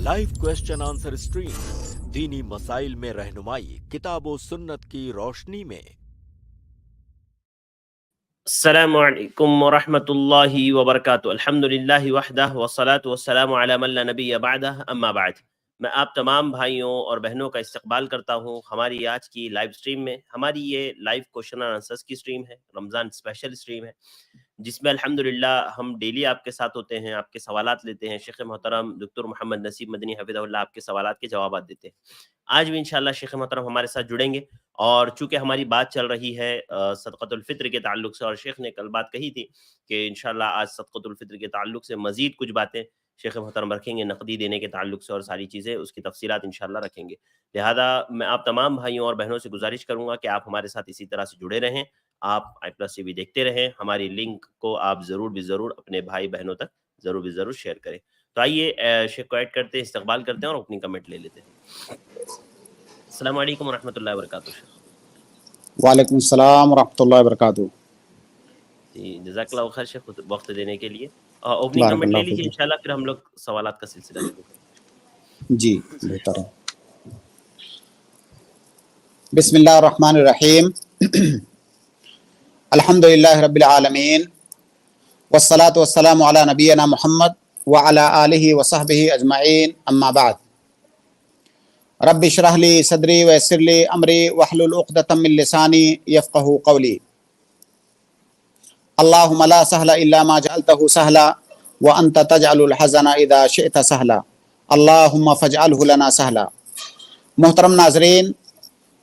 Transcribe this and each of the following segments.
Live question answer stream दीनी मसाइल में रहनुमाई किताब व सुन्नत की रोशनी में। अस्सलामु अलैकुम वरहमतुल्लाहि वबरकातुहू। अल्हम्दुलिल्लाहि वहदह वस्सलातु वस्सलामु अला मन ला नबिय्य बअदह, अम्मा बाद। मैं आप तमाम भाइयों और बहनों का इस्तकबाल करता हूँ हमारी आज की लाइव स्ट्रीम में। हमारी ये लाइव क्वेश्चन और आंसर्स की स्ट्रीम है, रमज़ान स्पेशल स्ट्रीम है, जिसमें अल्हम्दुलिल्लाह हम डेली आपके साथ होते हैं, आपके सवालात लेते हैं। शेख मोहतरम डॉक्टर मोहम्मद नसीब मदनी हफिज़हुल्लाह आपके सवालात के जवाब देते हैं। आज भी इंशाल्लाह शेख मोहतरम हमारे साथ जुड़ेंगे। और चूंकि हमारी बात चल रही है सदक़तुल फ़ित्र के ताल्लुक से, और शेख ने कल बात कही थी कि इंशाल्लाह आज सदक़तुल फ़ित्र के ताल्लुक से मज़ीद कुछ बातें शेख मोहतरम रखेंगे, नकदी देने के ताल्लुक से और सारी चीज़ें उसकी तफसीलात इंशाल्लाह रखेंगे। लिहाजा मैं आप तमाम भाइयों और बहनों से गुजारिश करूँगा कि आप हमारे साथ इसी तरह से जुड़े रहें, आप i+ TV देखते रहें। हमारी लिंक को आप ज़रूर भी ज़रूर अपने भाई बहनों तक ज़रूर भी ज़रूर शेयर करें। तो आइए शेख को ऐड करते हैं, इस्तकबाल करते हैं और अपनी कमेंट ले लेते हैं। अस्सलामु अलैकुम वरहमतुल्लाहि वबरकातुहू। वालेकुम सलाम वरहमतुल्लाहि वबरकातुहू। जी जज़ाकल्लाहु खैर शेख वक्त देने के लिए। ओपनिंग कमेंट ले लीजिए इंशाल्लाह, फिर हम लोग सवालात का सिलसिला शुरू करेंगे। जी बेहतर है। बिस्मिल्लाहिर रहमानिर रहीम। अल्हम्दुलिल्लाहि रब्बिल आलमीन वस्सलातु वस्सलामु अला नबिय्यिना मुहम्मद व अला आलिहि व सहबिहि अजमईन, अम्मा बाद। रब्बि इश्रह ली सदरी व यस्सिर ली अमरी वहलुल उक़दतम मिन लिसानी यफ़क़हू क़ौली। अल्लाहुम्मा ला सहला इल्ला मा जअलतहु सहला व अंत तजअलुल हज़ना इज़ा शिअता सहला, अल्लाहुम्मा फ़जअलहु लना सहला। मोहतरम नाज़रीन,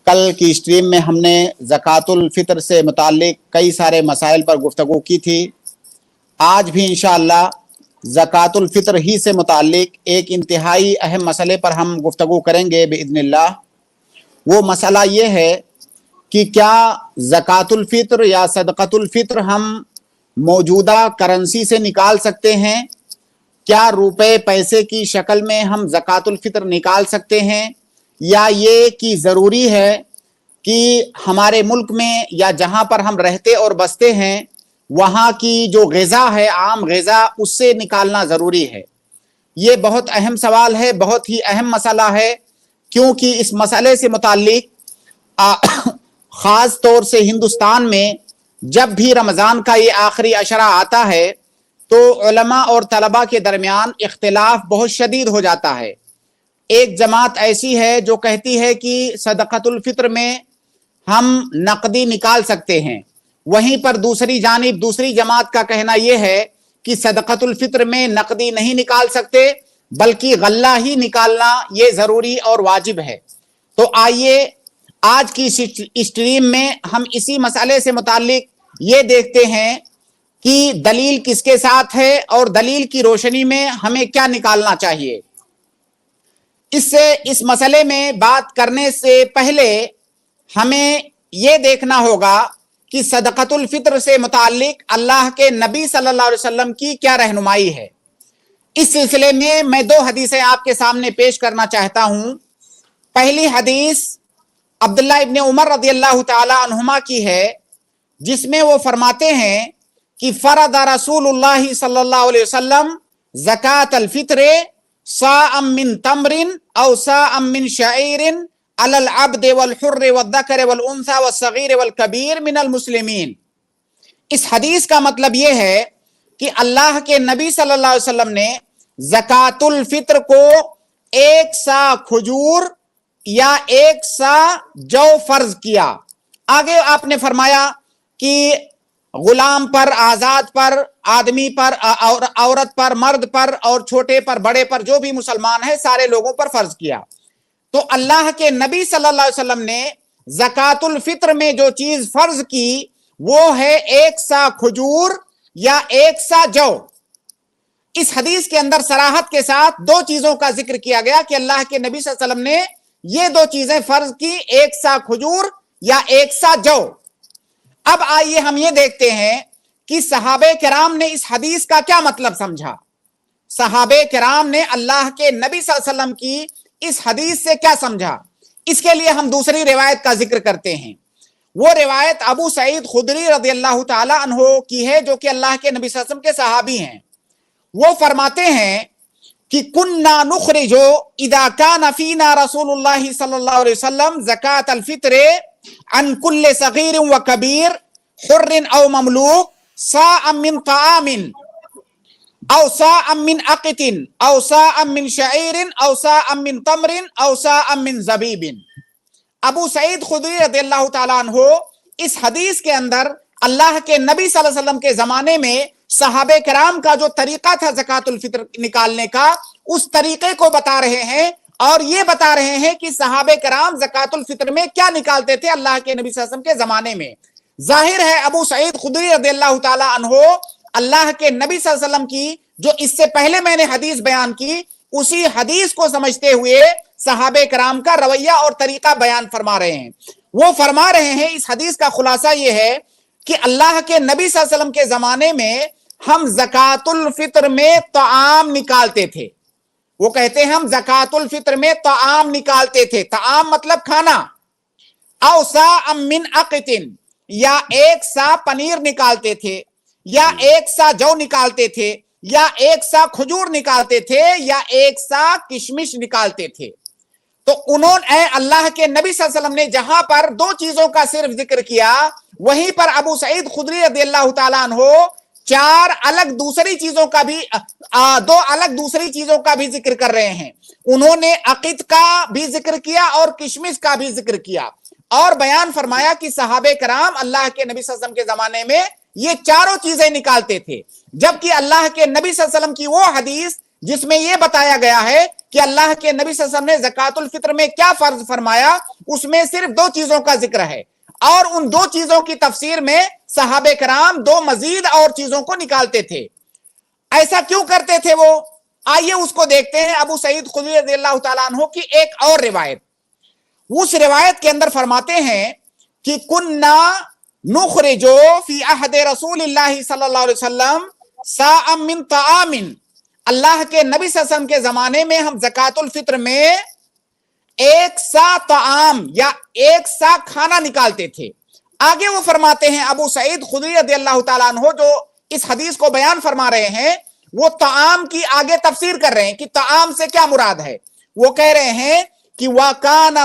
कल की स्ट्रीम में हमने ज़कातुल फ़ितर से मुताल्लिक़ कई सारे मसाइल पर गुफ्तगू की थी। आज भी इंशाअल्लाह ज़कातुल फ़ितर ही से मुताल्लिक़ एक इंतहाई अहम मसले पर हम गुफ्तगू करेंगे बिइज़्निल्लाह। वो मसला ये है कि क्या ज़कातुल फ़ितर या सदक़तुल फ़ितर हम मौजूदा करेंसी से निकाल सकते हैं? क्या रुपए पैसे की शक्ल में हम ज़कातुल फ़ितर निकाल सकते हैं, या ये कि ज़रूरी है कि हमारे मुल्क में या जहाँ पर हम रहते और बसते हैं वहाँ की जो ग़िज़ा है, आम ग़िज़ा, उससे निकालना ज़रूरी है? ये बहुत अहम सवाल है, बहुत ही अहम मसला है, क्योंकि इस मसले से मुताल्लिक़ ख़ास तौर से हिंदुस्तान में जब भी रमज़ान का ये आखिरी अशरा आता है तो उलमा और तलबा के दरमियान इख्तिलाफ बहुत शदीद हो जाता है। एक जमात ऐसी है जो कहती है कि सदक़तुल फ़ितर में हम नकदी निकाल सकते हैं, वहीं पर दूसरी जानिब दूसरी जमात का कहना यह है कि सदक़तुल फ़ितर में नकदी नहीं निकाल सकते, बल्कि गल्ला ही निकालना ये ज़रूरी और वाजिब है। तो आइए आज की स्ट्रीम में हम इसी मसले से मुताल्लिक़ ये देखते हैं कि दलील किसके साथ है और दलील की रोशनी में हमें क्या निकालना चाहिए। इस मसले में बात करने से पहले हमें यह देखना होगा कि सदक़तुल फ़ितर से मुताल्लिक़ अल्लाह के नबी सल्लल्लाहु अलैहि वसल्लम की क्या रहनुमाई है। इस सिलसिले में मैं दो हदीसें आपके सामने पेश करना चाहता हूं। पहली हदीस अब्दुल्लाह इब्न उमर रज़ियल्लाहु ताला अन्हुमा की है, जिसमें वो फरमाते हैं कि फ़रद रसूलुल्लाह सल्लल्लाहु अलैहि वसल्लम ज़कातल फ़ित्र साअम मिन तमरिन औ साअम मिन शईरिन अलल अब्द वल हुर्र वल ज़कर वल उन्सा वल सगीर वल कबीर मिनल मुस्लिमीन। इस हदीस का मतलब यह है कि अल्लाह के नबी सल्लल्लाहु अलैहि वसल्लम ने ज़कातुल फ़ित्र को एक सा खजूर या एक सा जौ फर्ज किया। आगे आपने फरमाया कि गुलाम पर, आजाद पर, आदमी पर, औरत पर, मर्द पर और छोटे पर, बड़े पर, जो भी मुसलमान है सारे लोगों पर फर्ज किया। तो अल्लाह के नबी सल्लल्लाहु अलैहि वसल्लम ने ज़कातुल फ़ित्र में जो चीज फर्ज की वो है एक सा खजूर या एक सा जौ। इस हदीस के अंदर सराहत के साथ दो चीजों का जिक्र किया गया कि अल्लाह के नबी सल्लल्लाहु अलैहि वसल्लम ने ये दो चीजें फर्ज की, एक सा खजूर या एक सा जौ। अब आइए हम ये देखते हैं कि सहाबे किराम ने इस हदीस का क्या मतलब समझा। सहाबे किराम ने अल्लाह के नबी सल्लल्लाहु अलैहि वसल्लम की इस हदीस से क्या समझा, इसके लिए हम दूसरी रिवायत का जिक्र करते हैं। वो रिवायत अबू सईद खुदरी रज़ियल्लाहु ताला अन्हु की है, जो कि अल्लाह के नबी सल्लल्लाहु अलैहि वसल्लम के सहाबी हैं। वो फरमाते हैं कि कुन्ना नुखरिजो इदा काना फीना रसूलुल्लाह सल्लल्लाहु अलैहि वसल्लम ज़कात अल-फित्र अन कुल्ले सगीर व कबीर हुर्रिन औ ममलूक साअम मिन ताआमिन औ साअम मिन अक़तिन औ साअम मिन शईरिन औ साअम मिन तमरिन औ साअम मिन ज़बीबिन। अबू सईद खुदरी रज़ियल्लाहु ताला अन्हु इस हदीस के अंदर अल्लाह के नबी सल्लल्लाहु अलैहि वसल्लम के जमाने में सहाबे कराम का जो तरीका था ज़कातुल फित्र निकालने का, उस तरीके को बता रहे हैं और ये बता रहे हैं कि सहाबे कराम ज़कातुल फित्र में क्या निकालते थे अल्लाह के नबी सल्लल्लाहु अलैहि वसल्लम के जमाने में। जाहिर है अबू सईद खुदरी रज़ियल्लाहु ताला अन्हु अल्लाह के नबी सल्लल्लाहु अलैहि वसल्लम की जो इससे पहले मैंने हदीस बयान की, उसी हदीस को समझते हुए सहाबे कराम का रवैया और तरीका बयान फरमा रहे हैं। वो फरमा रहे हैं, इस हदीस का खुलासा ये है कि अल्लाह के नबी सल्लल्लाहु अलैहि वसल्लम के जमाने में हम ज़कातुल फित्र में ताआम निकालते थे। वो कहते हैं हम ज़कातुल फित्र में ताआम निकालते थे। ताआम मतलब खाना। औ साअम मिन अक़तिन, या एक सा पनीर निकालते थे, या एक सा जौ निकालते थे, या एक सा खजूर निकालते थे, या एक सा किशमिश निकालते थे। तो उन्होंने अल्लाह के नबी सल्लल्लाहु अलैहि वसल्लम ने जहां पर दो चीजों का सिर्फ जिक्र किया, वहीं पर अबू सईद खुदरी रज़ियल्लाहु ताला अन्हु चार अलग दूसरी चीजों का भी दो अलग दूसरी चीजों का भी जिक्र कर रहे हैं। उन्होंने अकीद का भी जिक्र किया और किशमिश का भी जिक्र किया और बयान फरमाया कि सहाबे कराम अल्लाह के नबी सल्लल्लाहु अलैहि वसल्लम के जमाने में ये चारों चीजें निकालते थे। जबकि अल्लाह के नबी सल्लल्लाहु अलैहि वसल्लम की वो हदीस जिसमें यह बताया गया है कि अल्लाह के नबी सल्लल्लाहु अलैहि वसल्लम ने ज़कातुल फित्र में क्या फर्ज फरमाया, उसमें सिर्फ दो चीजों का जिक्र है और उन दो चीजों की तफसीर में सहाबे कराम दो मजीद और चीजों को निकालते थे। ऐसा क्यों करते थे वो? आइए उसको देखते हैं। अबू सईद खुदरी रज़ियल्लाहु ताला अन्हु की एक और रिवायत, उस रिवायत के अंदर फरमाते हैं कि कुन्ना नुखरिजो फी अहदे रसूलिल्लाह सल्लल्लाहु अलैहि वसल्लम साअम मिन ताआमिन, अल्लाह के नबी सल्लल्लाहु अलैहि वसल्लम के जमाने में हम ज़कातुल फित्र में एक सा ताआम या एक सा खाना निकालते थे। आगे वो फरमाते हैं, अबू सईद खुदरी रज़ियल्लाहु ताला अन्हु जो इस हदीस को बयान फरमा रहे हैं, वो ताआम की आगे तफसीर कर रहे हैं कि ताआम से क्या मुराद है। वो कह रहे हैं कि वकाना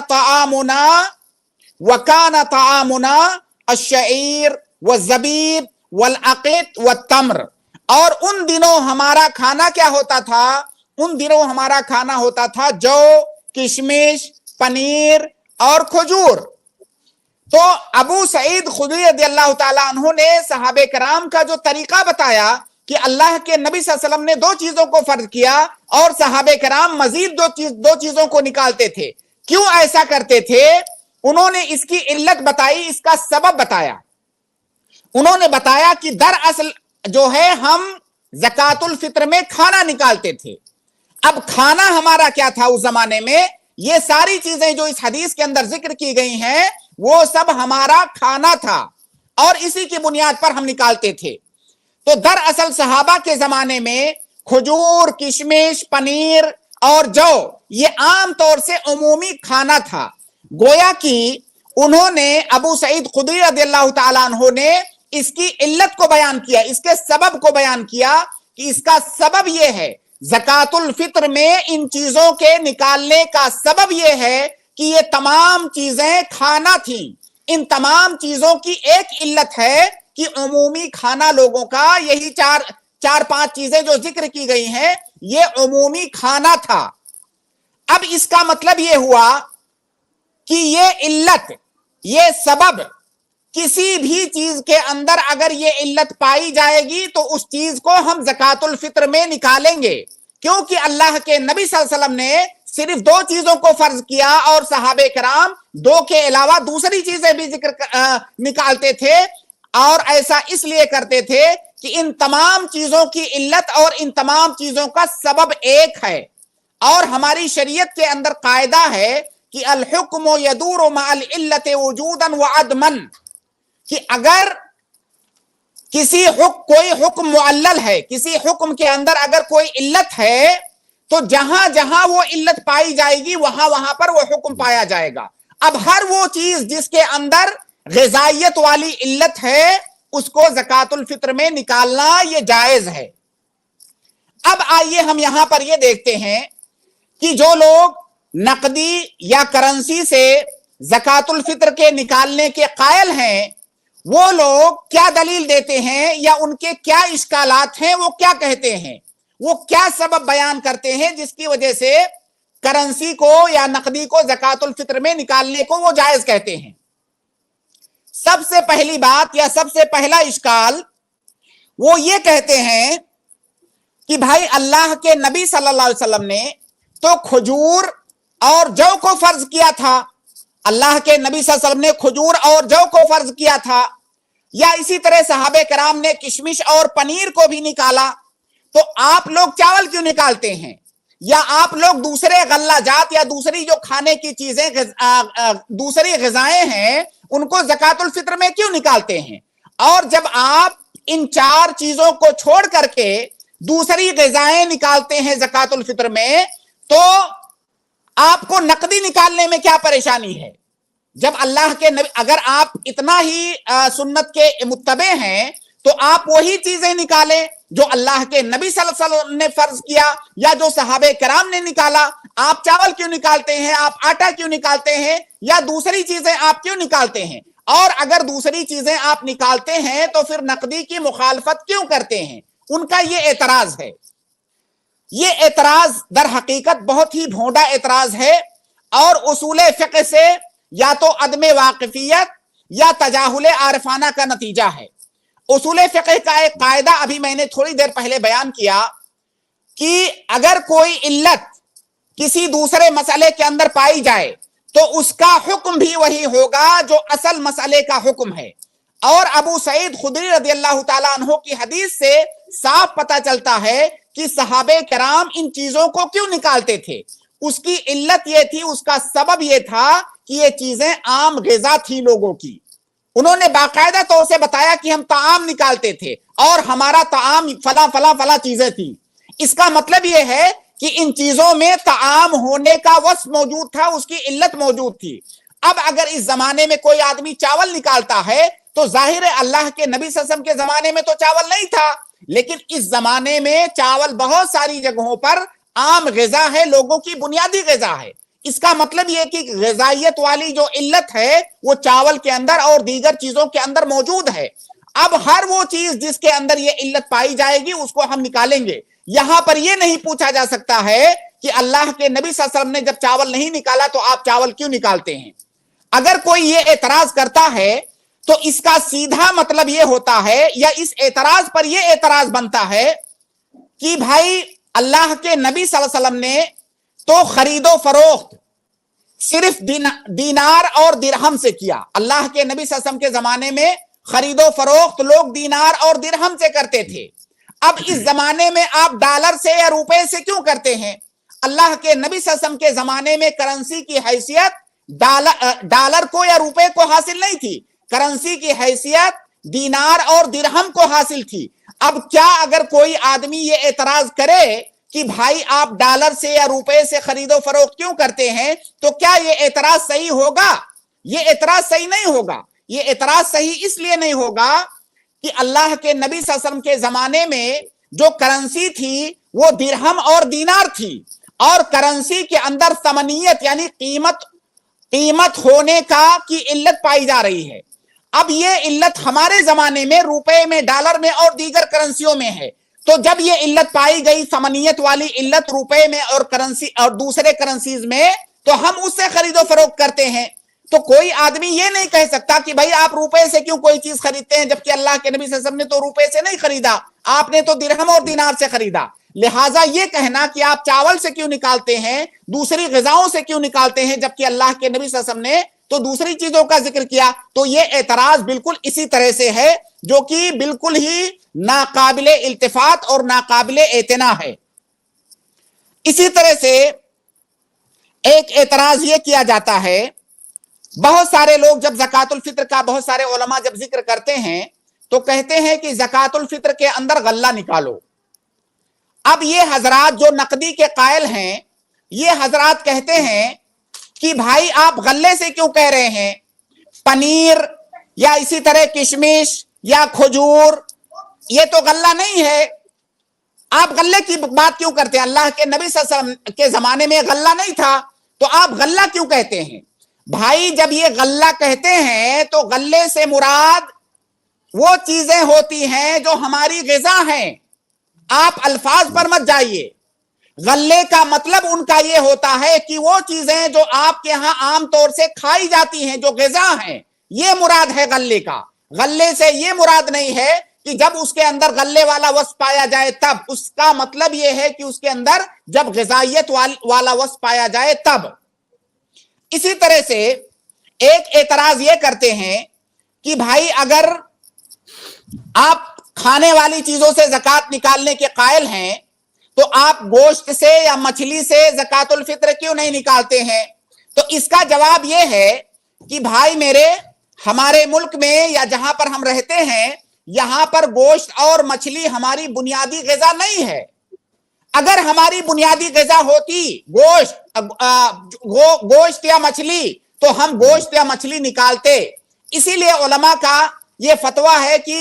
ताआमुना अश-शईर व ज़बीब वल अक़ीत व तम्र, और उन दिनों हमारा खाना क्या होता था? उन दिनों हमारा खाना होता था जौ, किशमिश, पनीर और खजूर। तो अबू सईद खुदरी रज़ियल्लाहु ताला अन्हु ने सहाबे कराम का जो तरीका बताया कि अल्लाह के नबी सल्लल्लाहु अलैहि वसल्लम ने दो चीजों को फर्ज किया और सहाबे कराम मजीद दो चीजों को निकालते थे। क्यों ऐसा करते थे? उन्होंने इसकी इल्लत बताई, इसका सबब बताया। उन्होंने बताया कि दरअसल जो है हम ज़कातुल फित्र में खाना निकालते थे। अब खाना हमारा क्या था उस जमाने में? ये सारी चीजें जो इस हदीस के अंदर जिक्र की गई हैं वो सब हमारा खाना था और इसी की बुनियाद पर हम निकालते थे। तो दरअसल सहाबा के जमाने में खजूर, किशमिश, पनीर और जौ ये आम तौर से उमूमी खाना था। गोया कि उन्होंने अबू सईद खुदरी रज़ियल्लाहु ताला अन्हु ने इसकी इल्लत को बयान किया, इसके सबब को बयान किया कि इसका सबब यह है, ज़कातुल फित्र में इन चीजों के निकालने का सबब यह है कि ये तमाम चीजें खाना थी। इन तमाम चीजों की एक इल्लत है कि उमूमी खाना लोगों का, यही चार पांच चीजें जो जिक्र की गई हैं ये उमूमी खाना था। अब इसका मतलब यह हुआ कि ये इल्लत, ये सबब, किसी भी चीज के अंदर अगर ये इल्लत पाई जाएगी तो उस चीज को हम ज़कातुल फित्र में निकालेंगे, क्योंकि अल्लाह के नबी सल्लल्लाहु अलैहि वसल्लम ने सिर्फ दो चीजों को फर्ज किया और सहाबे कराम दो के अलावा दूसरी चीजें भी निकालते थे। और ऐसा इसलिए करते थे कि इन तमाम चीजों की इल्लत और इन तमाम चीजों का सबब एक है। और हमारी शरीयत के अंदर कायदा है कि अल हुक्म यदूरु मअल इल्लत वजूदन व अदमन, कि अगर कोई हुक्म मुअल्लल है, किसी हुक्म के अंदर अगर कोई इल्लत है तो जहां जहां वो इल्लत पाई जाएगी वहां वहां पर वो हुक्म पाया जाएगा। अब हर वो चीज जिसके अंदर ग़िज़ाइयत वाली इल्लत है उसको ज़कातुल फित्र में निकालना ये जायज है। अब आइए हम यहां पर यह देखते हैं कि जो लोग नकदी या करेंसी से ज़कातुल फित्र के निकालने के कायल हैं, वो लोग क्या दलील देते हैं या उनके क्या इश्कालात हैं, वो क्या कहते हैं, वो क्या सबब बयान करते हैं जिसकी वजह से करेंसी को या नकदी को ज़कातुल फित्र में निकालने को वो जायज कहते हैं। सबसे पहली बात या सबसे पहला इश्काल वो ये कहते हैं कि भाई अल्लाह के नबी सल्लल्लाहु अलैहि वसल्लम ने तो खजूर और जौ को फर्ज किया था, अल्लाह के नबी सल्लल्लाहु अलैहि वसल्लम ने खजूर और जौ को फर्ज किया था, या इसी तरह सहाबे कराम ने किशमिश और पनीर को भी निकाला, तो आप लोग चावल क्यों निकालते हैं, या आप लोग दूसरे गल्ला जात या दूसरी जो खाने की चीजें दूसरी ग़िज़ाएं हैं उनको ज़कातुल फित्र में क्यों निकालते हैं। और जब आप इन चार चीजों को छोड़ करके दूसरी ग़िज़ाएं निकालते हैं ज़कातुल फित्र में, तो आपको नकदी निकालने में क्या परेशानी है। जब अल्लाह के नबी, अगर आप इतना ही सुन्नत के मुत्तबे हैं तो आप वही चीजें निकालें जो अल्लाह के नबी सल्लल्लाहु अलैहि वसल्लम ने फर्ज किया या जो सहाबे कराम ने निकाला। आप चावल क्यों निकालते हैं, आप आटा क्यों निकालते हैं, या दूसरी चीजें आप क्यों निकालते हैं। और अगर दूसरी चीजें आप निकालते हैं तो फिर नकदी की मुखालफत क्यों करते हैं, उनका ये एतराज है। ये एतराज दर हकीकत बहुत ही भोंडा एतराज है और उसूले फ़िक़्ह से या तो अदमे वाक़िफ़ियत या तजाहुल आरिफाना का नतीजा है। उसूले फ़िक़्ह का एक कायदा अभी मैंने थोड़ी देर पहले बयान किया कि अगर कोई इल्लत किसी दूसरे मसले के अंदर पाई जाए तो उसका हुक्म भी वही होगा जो असल मसले का हुक्म है। और अबू सईद खुदरी रज़ियल्लाहु ताला अन्हु की हदीस से साफ पता चलता है कि सहाबे कराम इन चीजों को क्यों निकालते थे। उसकी इल्लत ये थी, उसका सबब ये था कि ये चीजें आम ग़िज़ा थी लोगों की। उन्होंने बाकायदा तौर से बताया कि हम ताआम निकालते थे और हमारा ताआम फला फला फला चीजें थी। इसका मतलब ये है कि इन चीजों में ताआम होने का वस्फ मौजूद था, उसकी इल्लत मौजूद थी। अब अगर इस जमाने में कोई आदमी चावल निकालता है तो जाहिर है अल्लाह के नबी सल्लल्लाहु अलैहि वसल्लम के जमाने में तो चावल नहीं था, लेकिन इस जमाने में चावल बहुत सारी जगहों पर आम ग़िज़ा है, लोगों की बुनियादी ग़िज़ा है। इसका मतलब यह कि ग़िज़ाइयत वाली जो इल्लत है वो चावल के अंदर और दीगर चीजों के अंदर मौजूद है। अब हर वो चीज जिसके अंदर ये इल्लत पाई जाएगी उसको हम निकालेंगे। यहां पर यह नहीं पूछा जा सकता है कि अल्लाह के नबी सल्लल्लाहु अलैहि वसल्लम ने जब चावल नहीं निकाला तो आप चावल क्यों निकालते हैं। अगर कोई ये एतराज करता है तो इसका सीधा मतलब यह होता है या इस एतराज पर यह एतराज बनता है कि भाई अल्लाह के नबी सल्लल्लाहु अलैहि वसल्लम ने तो खरीदो फरोख्त सिर्फ दीनार और दिरहम से किया। अल्लाह के नबी सल्लल्लाहु अलैहि वसल्लम के जमाने में खरीदो फरोख्त लोग दीनार और दिरहम से करते थे। अब इस जमाने में आप डॉलर से या रुपए से क्यों करते हैं। अल्लाह के नबी सल्लल्लाहु अलैहि वसल्लम के जमाने में करेंसी की हैसियत डॉलर को या रुपए को हासिल नहीं थी, करेंसी की हैसियत दीनार और दिरहम को हासिल थी। अब क्या अगर कोई आदमी ये एतराज करे कि भाई आप डॉलर से या रुपए से खरीदो फरोख्त क्यों करते हैं, तो क्या ये एतराज सही होगा। ये एतराज सही नहीं होगा। ये एतराज सही इसलिए नहीं होगा कि अल्लाह के नबी सल्लल्लाहु अलैहि वसल्लम के जमाने में जो करेंसी थी वो दिरहम और दीनार थी और करेंसी के अंदर समनियत यानी कीमत होने का की इल्लत पाई जा रही है। अब ये इल्लत हमारे जमाने में रुपए में, डॉलर में और दीगर करेंसियों में है। तो जब ये इल्लत पाई गई समनियत वाली इल्लत रुपए में और करेंसी और दूसरे करेंसीज में, तो हम उससे खरीदो फरोख्त करते हैं। तो कोई आदमी ये नहीं कह सकता कि भाई आप रुपए से क्यों कोई चीज खरीदते हैं, जबकि अल्लाह के नबी सल्लल्लाहु अलैहि वसल्लम ने तो रुपए से नहीं खरीदा, आपने तो दिरहम और दिनार से खरीदा। लिहाजा ये कहना कि आप चावल से क्यों निकालते हैं, दूसरी ग़िज़ाओं से क्यों निकालते हैं, जबकि अल्लाह के नबी सल्लल्लाहु अलैहि वसल्लम ने तो दूसरी चीजों का जिक्र किया, तो ये एतराज बिल्कुल इसी तरह से है जो कि बिल्कुल ही नाकाबिले इल्तिफात और नाकाबिले एतना है। इसी तरह से एक एतराज ये किया जाता है, बहुत सारे लोग जब ज़कातुल फित्र का, बहुत सारे उलमा जब जिक्र करते हैं तो कहते हैं कि ज़कातुल फित्र के अंदर गल्ला निकालो। अब ये हजरात जो नकदी के कायल हैं, ये हजरात कहते हैं कि भाई आप गल्ले से क्यों कह रहे हैं, पनीर या इसी तरह किशमिश या खजूर ये तो गल्ला नहीं है। آپ غلے کی بات کیوں کرتے ہیں؟ اللہ کے نبی صلی اللہ علیہ وسلم کے زمانے میں غلہ نہیں تھا تو آپ غلہ کیوں کہتے ہیں؟ بھائی جب یہ غلہ کہتے ہیں تو غلے سے مراد وہ چیزیں ہوتی ہیں جو ہماری غذا ہیں. آپ الفاظ پر مت جائیے. غلے کا مطلب ان کا یہ ہوتا ہے کہ وہ چیزیں جو آپ کے ہاں عام طور سے کھائی جاتی ہیں، جو غذا ہیں، یہ مراد ہے غلے کا. غلے سے یہ مراد نہیں ہے کہ جب اس کے اندر غلے والا وصف پایا جائے تب. اس کا مطلب یہ ہے کہ اس کے اندر جب غذائیت والا وصف پایا جائے تب. اسی طرح سے ایک اعتراض یہ کرتے ہیں کہ بھائی اگر آپ کھانے والی چیزوں سے زکوٰۃ نکالنے کے قائل ہیں تو آپ گوشت سے یا مچھلی سے زکوٰۃ الفطر کیوں نہیں نکالتے ہیں؟ تو اس کا جواب یہ ہے کہ بھائی میرے، ہمارے ملک میں یا جہاں پر ہم رہتے ہیں یہاں پر گوشت اور مچھلی ہماری بنیادی غذا نہیں ہے. اگر ہماری بنیادی غذا ہوتی گوشت یا مچھلی تو ہم گوشت یا مچھلی نکالتے. اسی لیے علماء کا یہ فتویٰ ہے کہ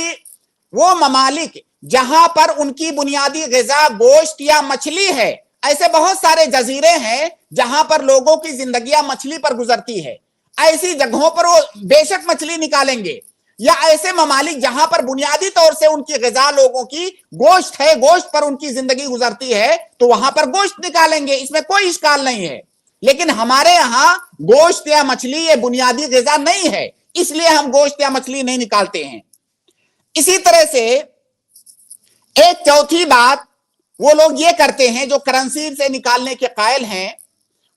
وہ ممالک جہاں پر ان کی بنیادی غذا گوشت یا مچھلی ہے، ایسے بہت سارے جزیرے ہیں جہاں پر لوگوں کی زندگیاں مچھلی پر گزرتی ہے، ایسی جگہوں پر وہ بے شک مچھلی نکالیں گے. یا ایسے ممالک جہاں پر بنیادی طور سے ان کی غذا لوگوں کی گوشت ہے، گوشت پر ان کی زندگی گزرتی ہے، تو وہاں پر گوشت نکالیں گے، اس میں کوئی اشکال نہیں ہے. لیکن ہمارے یہاں گوشت یا مچھلی یہ بنیادی غذا نہیں ہے، اس لیے ہم گوشت یا مچھلی نہیں نکالتے ہیں. اسی طرح سے ایک چوتھی بات وہ لوگ یہ کرتے ہیں جو کرنسی سے نکالنے کے قائل ہیں.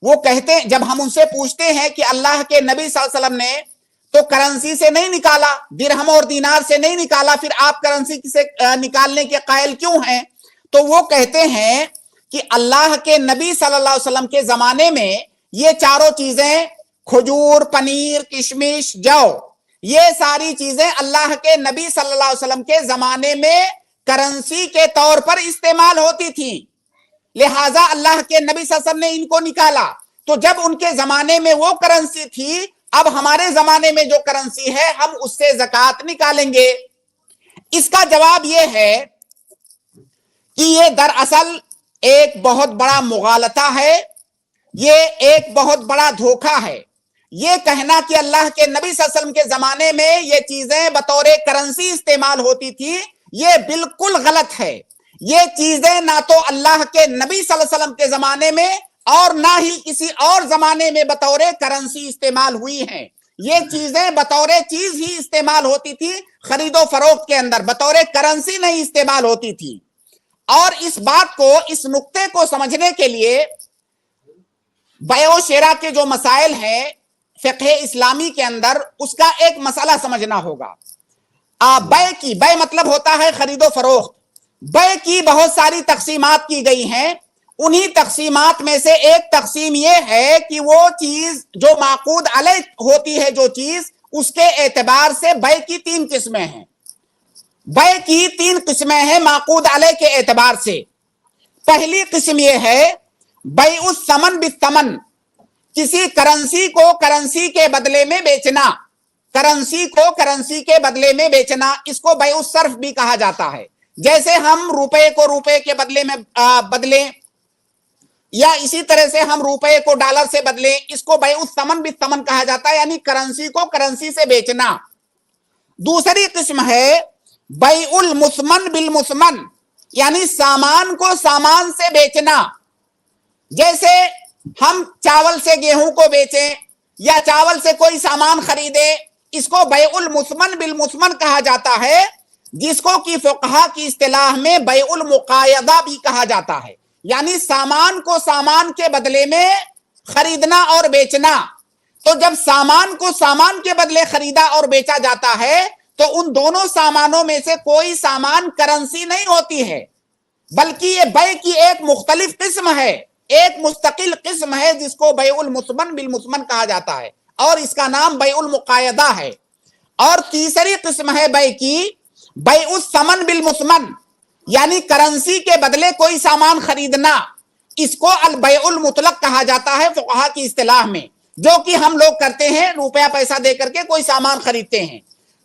وہ کہتے ہیں، جب ہم ان سے پوچھتے ہیں کہ اللہ کے نبی صلی اللہ علیہ وسلم نے تو کرنسی سے نہیں نکالا، درہم اور دینار سے نہیں نکالا، پھر آپ کرنسی سے نکالنے کے قائل کیوں ہیں؟ تو وہ کہتے ہیں کہ اللہ کے نبی صلی اللہ علیہ وسلم کے زمانے میں یہ چاروں چیزیں، کھجور، پنیر، کشمش، جو، یہ ساری چیزیں اللہ کے نبی صلی اللہ علیہ وسلم کے زمانے میں کرنسی کے طور پر استعمال ہوتی تھی، لہٰذا اللہ کے نبی صلی اللہ علیہ وسلم نے ان کو نکالا. تو جب ان کے زمانے میں وہ کرنسی تھی، اب ہمارے زمانے میں جو کرنسی ہے ہم اس سے زکوٰۃ نکالیں گے. اس کا جواب یہ ہے کہ یہ دراصل ایک بہت بڑا مغالطہ ہے، یہ ایک بہت بڑا دھوکہ ہے. یہ کہنا کہ اللہ کے نبی صلی اللہ علیہ وسلم کے زمانے میں یہ چیزیں بطور کرنسی استعمال ہوتی تھی، یہ بالکل غلط ہے. یہ چیزیں نہ تو اللہ کے نبی صلی اللہ علیہ وسلم کے زمانے میں اور نہ ہی کسی اور زمانے میں بطور کرنسی استعمال ہوئی ہیں. یہ چیزیں بطور چیز ہی استعمال ہوتی تھی، خرید و فروخت کے اندر بطور کرنسی نہیں استعمال ہوتی تھی. اور اس بات کو، اس نقطے کو سمجھنے کے لیے بیع و شراء کے جو مسائل ہیں فقہ اسلامی کے اندر، اس کا ایک مسئلہ سمجھنا ہوگا. بیع مطلب ہوتا ہے خرید و فروخت. بیع کی بہت ساری تقسیمات کی گئی ہیں. انہی تقسیمات میں سے ایک تقسیم یہ ہے کہ وہ چیز جو معقود علیہ ہوتی ہے، جو چیز، اس کے اعتبار سے بیع کی 3 قسمیں ہیں. بیع کی 3 قسمیں ہیں معقود علیہ کے اعتبار سے. پہلی قسم یہ ہے بیع الثمن بالثمن، کسی کرنسی کو کرنسی کے بدلے میں بیچنا، کرنسی کو کرنسی کے بدلے میں بیچنا، اس کو بیع الصرف بھی کہا جاتا ہے. جیسے ہم روپے کو روپے کے بدلے میں بدلیں، یا اسی طرح سے ہم روپے کو ڈالر سے بدلیں، اس کو بیع الثمن بالثمن کہا جاتا ہے، یعنی کرنسی کو کرنسی سے بیچنا. دوسری قسم ہے بیع المثمن بالمثمن، یعنی سامان کو سامان سے بیچنا. جیسے ہم چاول سے گیہوں کو بیچیں یا چاول سے کوئی سامان خریدیں، اس کو بیع المثمن بالمثمن کہا جاتا ہے، جس کو کہ فقہا کی اصطلاح میں بیع المقایضہ بھی کہا جاتا ہے، یعنی سامان کو سامان کے بدلے میں خریدنا اور بیچنا. تو جب سامان کو سامان کے بدلے خریدا اور بیچا جاتا ہے تو ان دونوں سامانوں میں سے کوئی سامان کرنسی نہیں ہوتی ہے، بلکہ یہ بیع کی ایک مختلف قسم ہے، ایک مستقل قسم ہے، جس کو بیع المثمن بالمثمن کہا جاتا ہے، اور اس کا نام بیع المقایضہ ہے. اور تیسری قسم ہے بیع کی بیع الثمن بالمثمن، یعنی کرنسی کے بدلے کوئی سامان خریدنا. اس کو البیع المطلق کہا جاتا ہے فقہا کی اصطلاح میں، جو کہ ہم لوگ کرتے ہیں، روپیہ پیسہ دے کر کے کوئی سامان خریدتے ہیں.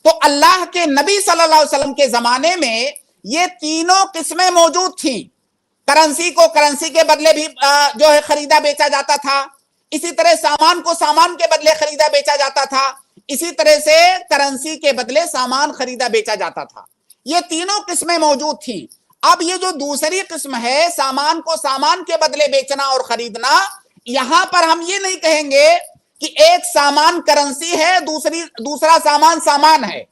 تو اللہ کے نبی صلی اللہ علیہ وسلم کے زمانے میں یہ تینوں قسمیں موجود تھیں. करेंसी को करेंसी के बदले भी जो है खरीदा बेचा जाता था, इसी तरह सामान को सामान के बदले खरीदा बेचा जाता था, इसी तरह से करेंसी के बदले सामान खरीदा बेचा जाता था। ये तीनों किस्में मौजूद थी। अब ये जो दूसरी किस्म है, सामान को सामान के बदले बेचना और खरीदना, यहां पर हम ये नहीं कहेंगे कि एक सामान करेंसी है, दूसरा सामान सामान है।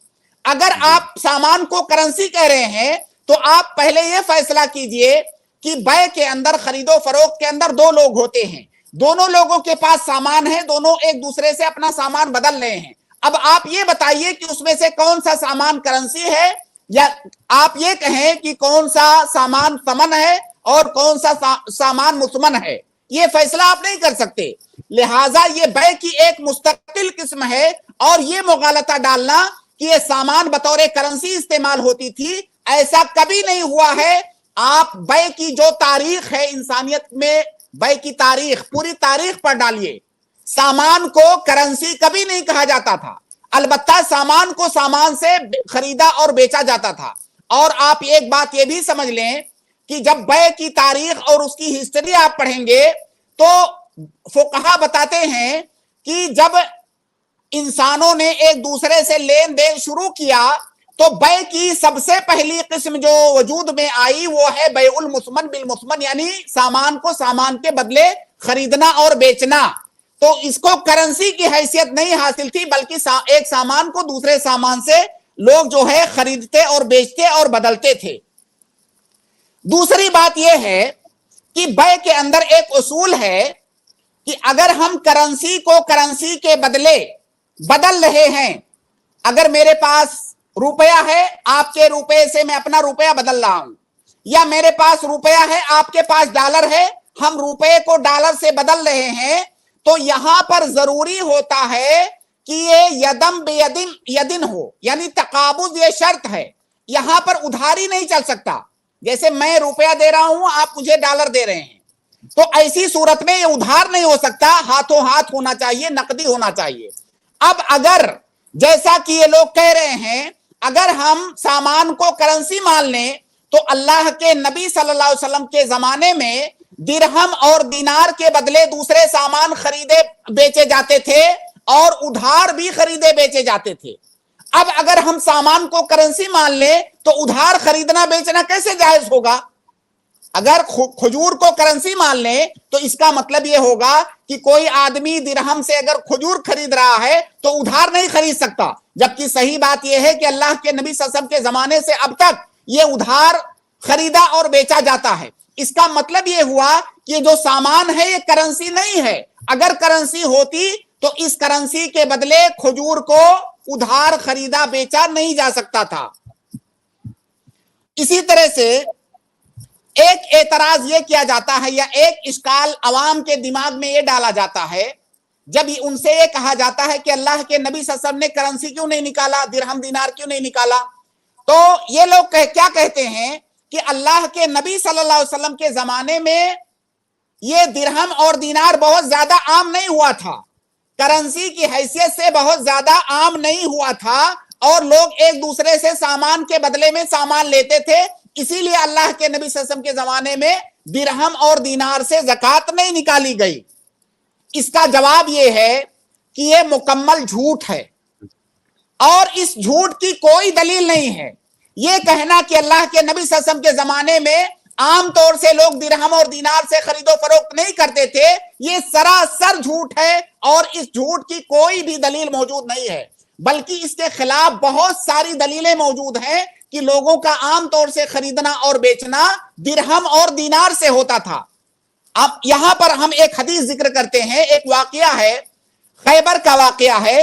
अगर आप सामान को करेंसी कह रहे हैं तो आप पहले ये फैसला कीजिए कि बै के अंदर, खरीदो फरोख्त के अंदर दो लोग होते हैं, दोनों लोगों के पास सामान है, दोनों एक दूसरे से अपना सामान बदल रहे हैं। अब आप ये बताइए कि उसमें से कौन सा सामान करेंसी है, या आप ये कहें कि कौन सा सामान समन है और कौन सा सामान मुसमन है। ये फैसला आप नहीं कर सकते। लिहाजा ये बै की एक मुस्तकिल किस्म है, और ये मुगालता डालना कि ये सामान बतौर करेंसी इस्तेमाल होती थी, ऐसा कभी नहीं हुआ है। आप बै की जो तारीख है इंसानियत में, बै की तारीख, पूरी तारीख पर डालिए, सामान को करेंसी कभी नहीं कहा जाता था। अलबत्ता सामान को सामान से खरीदा और बेचा जाता था। और आप एक बात ये भी समझ लें कि जब बै की तारीख और उसकी हिस्ट्री आप पढ़ेंगे तो फुकहा बताते हैं कि जब इंसानों ने एक दूसरे से लेन देन शुरू किया तो बै की सबसे पहली किस्म जो वजूद में आई वो है बैउल मुसमन बिल मुसमन, यानी सामान को सामान के बदले खरीदना और बेचना। तो इसको करेंसी की हैसियत नहीं हासिल थी, बल्कि एक सामान को दूसरे सामान से लोग जो है खरीदते और बेचते और बदलते थे। दूसरी बात यह है कि बै के अंदर एक उसूल है कि अगर हम करेंसी को करेंसी के बदले बदल रहे हैं, अगर मेरे पास रुपया है, आपके रुपये से मैं अपना रुपया बदल रहा हूं, या मेरे पास रुपया है, आपके पास डॉलर है, हम रुपये को डॉलर से बदल रहे हैं, तो यहां पर जरूरी होता है कि ये यदम बेयदिन यदिन हो, यानी तकाबुज, ये शर्त है। यहां पर उधारी नहीं चल सकता। जैसे मैं रुपया दे रहा हूं, आप मुझे डॉलर दे रहे हैं, तो ऐसी सूरत में ये उधार नहीं हो सकता, हाथों हाथ होना चाहिए, नकदी होना चाहिए। अब अगर जैसा कि ये लोग कह रहे हैं, अगर हम सामान को करेंसी मान लें तो अल्लाह के नबी सल्लल्लाहु अलैहि वसल्लम के जमाने में दिरहम और दिनार के बदले दूसरे सामान खरीदे बेचे जाते थे और उधार भी खरीदे बेचे जाते थे। अब अगर हम सामान को करेंसी मान लें तो उधार खरीदना बेचना कैसे जायज होगा? अगर खजूर को करेंसी मान लें तो इसका मतलब यह होगा कि कोई आदमी दिरहम से अगर खजूर खरीद रहा है तो उधार नहीं खरीद सकता, जबकि सही बात यह है कि अल्लाह के नबी सल्लल्लाहु अलैहि वसल्लम के जमाने से अब तक ये उधार खरीदा और बेचा जाता है। इसका मतलब यह हुआ कि ये जो सामान है ये करेंसी नहीं है। अगर करेंसी होती तो इस करेंसी के बदले खजूर को उधार खरीदा बेचा नहीं जा सकता था। इसी तरह से एक एतराज ये किया जाता है, या एक इश्काल अवाम के दिमाग में ये डाला जाता है, जब उनसे ये कहा जाता है कि अल्लाह के नबी सल्लल्लाहु अलैहि वसल्लम ने करेंसी क्यों नहीं निकाला, दिरहम दिनार क्यों नहीं निकाला, तो ये लोग क्या कहते हैं कि अल्लाह के नबी सल्लल्लाहु अलैहि वसल्लम के जमाने में ये दिरहम और दिनार बहुत ज्यादा आम नहीं हुआ था, करेंसी की हैसियत से बहुत ज्यादा आम नहीं हुआ था, और लोग एक दूसरे से सामान के बदले में सामान लेते थे। इसीलिए अल्लाह के नबी सल्लल्लाहु अलैहि वसल्लम के जमाने में दिरहम और दिनार से ज़कात नहीं निकाली गई। इसका जवाब यह है कि यह मुकम्मल झूठ है, और इस झूठ की कोई दलील नहीं है। यह कहना कि अल्लाह के नबी सल्लल्लाहु अलैहि वसल्लम के जमाने में आम तौर से लोग दिरहम और दिनार से खरीदो फरोख्त नहीं करते थे, यह सरासर झूठ है, और इस झूठ की कोई भी दलील मौजूद नहीं है, बल्कि इसके खिलाफ बहुत सारी दलीलें मौजूद हैं कि लोगों का आम तौर से खरीदना और बेचना दिरहम और दिनार से होता था। अब यहां पर हम एक हदीस जिक्र करते हैं, एक वाकया है, खैबर का वाकया है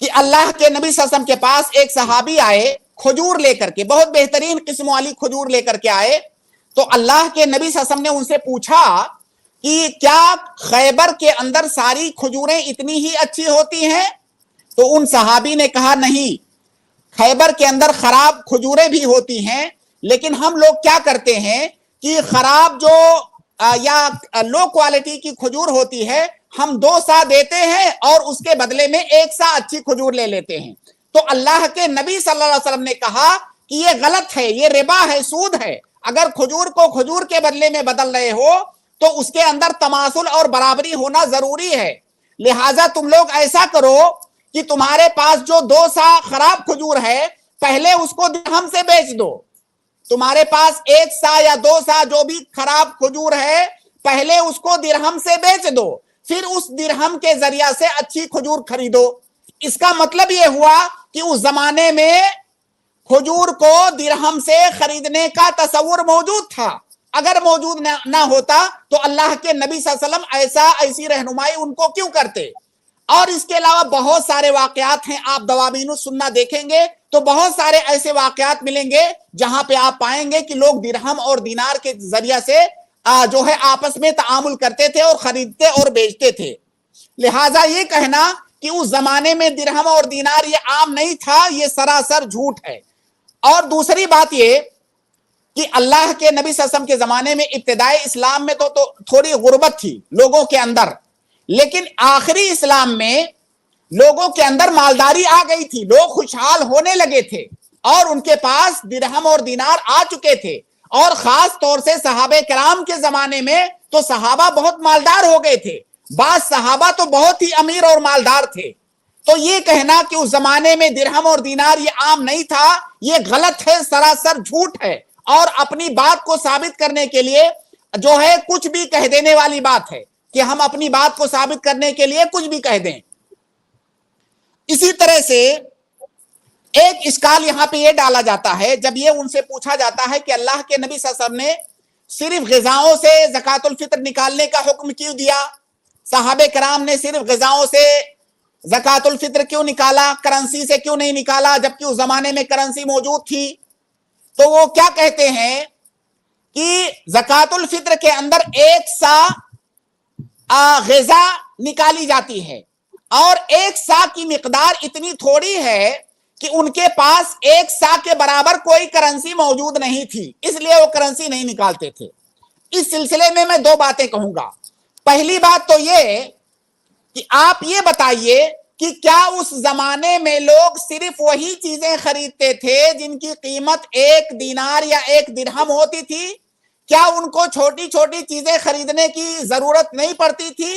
कि अल्लाह के नबी सल्लल्लाहु अलैहि वसल्लम के पास एक सहाबी आए खजूर लेकर के, बहुत बेहतरीन किस्म वाली खजूर लेकर के आए। तो अल्लाह के नबी सल्लल्लाहु अलैहि वसल्लम ने उनसे पूछा कि क्या खैबर के अंदर सारी खजूरें इतनी ही अच्छी होती हैं? तो उन सहाबी ने कहा नहीं, खैबर के अंदर खराब खजूरें भी होती हैं, लेकिन हम लोग क्या करते हैं कि खराब जो या लो क्वालिटी की खजूर होती है, हम 2 सा देते हैं और उसके बदले में 1 सा अच्छी खजूर ले लेते हैं। तो अल्लाह के नबी सल्लल्लाहु अलैहि वसल्लम ने कहा कि ये गलत है, ये रिबा है, सूद है। اگر کھجور کو کھجور کے بدلے میں بدل رہے ہو تو اس کے اندر تماثل اور برابری ہونا ضروری ہے. لہٰذا تم لوگ ایسا کرو کہ تمہارے پاس جو 2 سا خراب کھجور ہے پہلے اس کو درہم سے بیچ دو. تمہارے پاس 1 سا یا 2 سا جو بھی خراب کھجور ہے پہلے اس کو درہم سے بیچ دو, پھر اس درہم کے ذریعہ سے اچھی کھجور خریدو. اس کا مطلب یہ ہوا کہ اس زمانے میں کھجور کو درہم سے خریدنے کا تصور موجود تھا. اگر موجود نہ ہوتا تو اللہ کے نبی صلی اللہ علیہ وسلم ایسی رہنمائی ان کو کیوں کرتے؟ اور اس کے علاوہ بہت سارے واقعات ہیں. آپ دواوین السنہ دیکھیں گے تو بہت سارے ایسے واقعات ملیں گے جہاں پہ آپ پائیں گے کہ لوگ درہم اور دینار کے ذریعہ سے جو ہے آپس میں تعامل کرتے تھے اور خریدتے اور بیچتے تھے. لہٰذا یہ کہنا کہ اس زمانے میں درہم اور دینار یہ عام نہیں تھا, یہ سراسر جھوٹ ہے. اور دوسری بات یہ کہ اللہ کے نبی صلی اللہ علیہ وسلم کے زمانے میں ابتدائی اسلام میں تو تھوڑی غربت تھی لوگوں کے اندر, لیکن آخری اسلام میں لوگوں کے اندر مالداری آ گئی تھی, لوگ خوشحال ہونے لگے تھے اور ان کے پاس درہم اور دینار آ چکے تھے. اور خاص طور سے صحابہ کرام کے زمانے میں تو صحابہ بہت مالدار ہو گئے تھے, بعض صحابہ تو بہت ہی امیر اور مالدار تھے. تو یہ کہنا کہ اس زمانے میں درہم اور دینار یہ عام نہیں تھا یہ غلط ہے, سراسر جھوٹ ہے, اور اپنی بات کو ثابت کرنے کے لیے جو ہے کچھ بھی کہہ دینے والی بات ہے کہ ہم اپنی بات کو ثابت کرنے کے لیے کچھ بھی کہہ دیں. اسی طرح سے ایک اشکال یہاں پہ یہ ڈالا جاتا ہے جب یہ ان سے پوچھا جاتا ہے کہ اللہ کے نبی صلی اللہ علیہ وسلم نے صرف غذاؤں سے زکوٰۃ الفطر نکالنے کا حکم کیوں دیا, صحابہ کرام نے صرف غذاؤں سے زکوٰۃ الفطر کیوں نکالا, کرنسی سے کیوں نہیں نکالا جبکہ اس زمانے میں کرنسی موجود تھی؟ تو وہ کیا کہتے ہیں کہ زکوٰۃ الفطر کے اندر 1 سا غذا نکالی جاتی ہے اور 1 سا کی مقدار اتنی تھوڑی ہے کہ ان کے پاس 1 سا کے برابر کوئی کرنسی موجود نہیں تھی, اس لیے وہ کرنسی نہیں نکالتے تھے. اس سلسلے میں 2 باتیں کہوں گا. پہلی بات تو یہ کہ آپ یہ بتائیے کہ کیا اس زمانے میں لوگ صرف وہی چیزیں خریدتے تھے جن کی قیمت 1 دینار یا 1 درہم ہوتی تھی؟ کیا ان کو چھوٹی چھوٹی چیزیں خریدنے کی ضرورت نہیں پڑتی تھی؟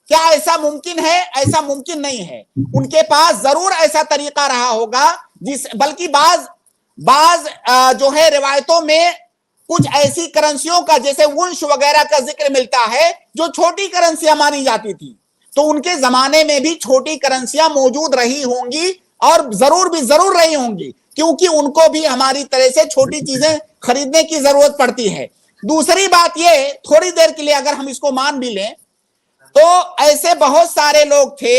کیا ایسا ممکن ہے؟ ایسا ممکن نہیں ہے. ان کے پاس ضرور ایسا طریقہ رہا ہوگا بلکہ بعض جو ہے روایتوں میں کچھ ایسی کرنسیوں کا جیسے ونش وغیرہ کا ذکر ملتا ہے جو چھوٹی کرنسیاں مانی جاتی تھی. تو ان کے زمانے میں بھی چھوٹی کرنسیاں موجود رہی ہوں گی اور ضرور رہی ہوں گی, کیونکہ ان کو بھی ہماری طرح سے چھوٹی چیزیں خریدنے کی ضرورت پڑتی ہے. دوسری بات یہ, تھوڑی دیر کے لیے اگر ہم اس کو مان بھی لیں تو ایسے بہت سارے لوگ تھے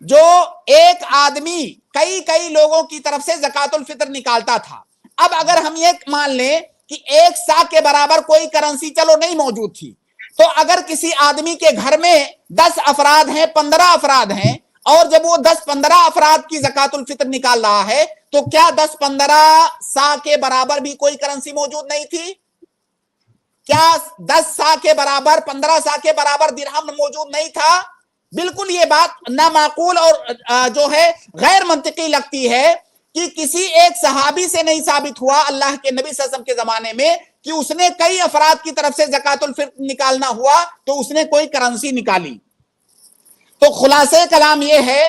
جو ایک آدمی کئی لوگوں کی طرف سے زکوٰۃ الفطر نکالتا تھا. اب اگر ہم یہ مان لیں کہ 1 سا کے برابر کوئی کرنسی چلو نہیں موجود تھی, تو اگر کسی آدمی کے گھر میں 10 افراد ہیں, 15 افراد ہیں, اور جب وہ 10-15 افراد کی زکوٰۃ الفطر نکال رہا ہے تو کیا 10-15 سا کے برابر بھی کوئی کرنسی موجود نہیں تھی؟ کیا 10 سا کے برابر 15 سا کے برابر درہم موجود نہیں تھا؟ بالکل یہ بات نامعقول اور جو ہے غیر منطقی لگتی ہے کہ کسی ایک صحابی سے نہیں ثابت ہوا اللہ کے نبی صلی اللہ علیہ وسلم کے زمانے میں کہ اس نے کئی افراد کی طرف سے زکوٰۃ الفطر نکالنا ہوا تو اس نے کوئی کرنسی نکالی. تو خلاصہ کلام یہ ہے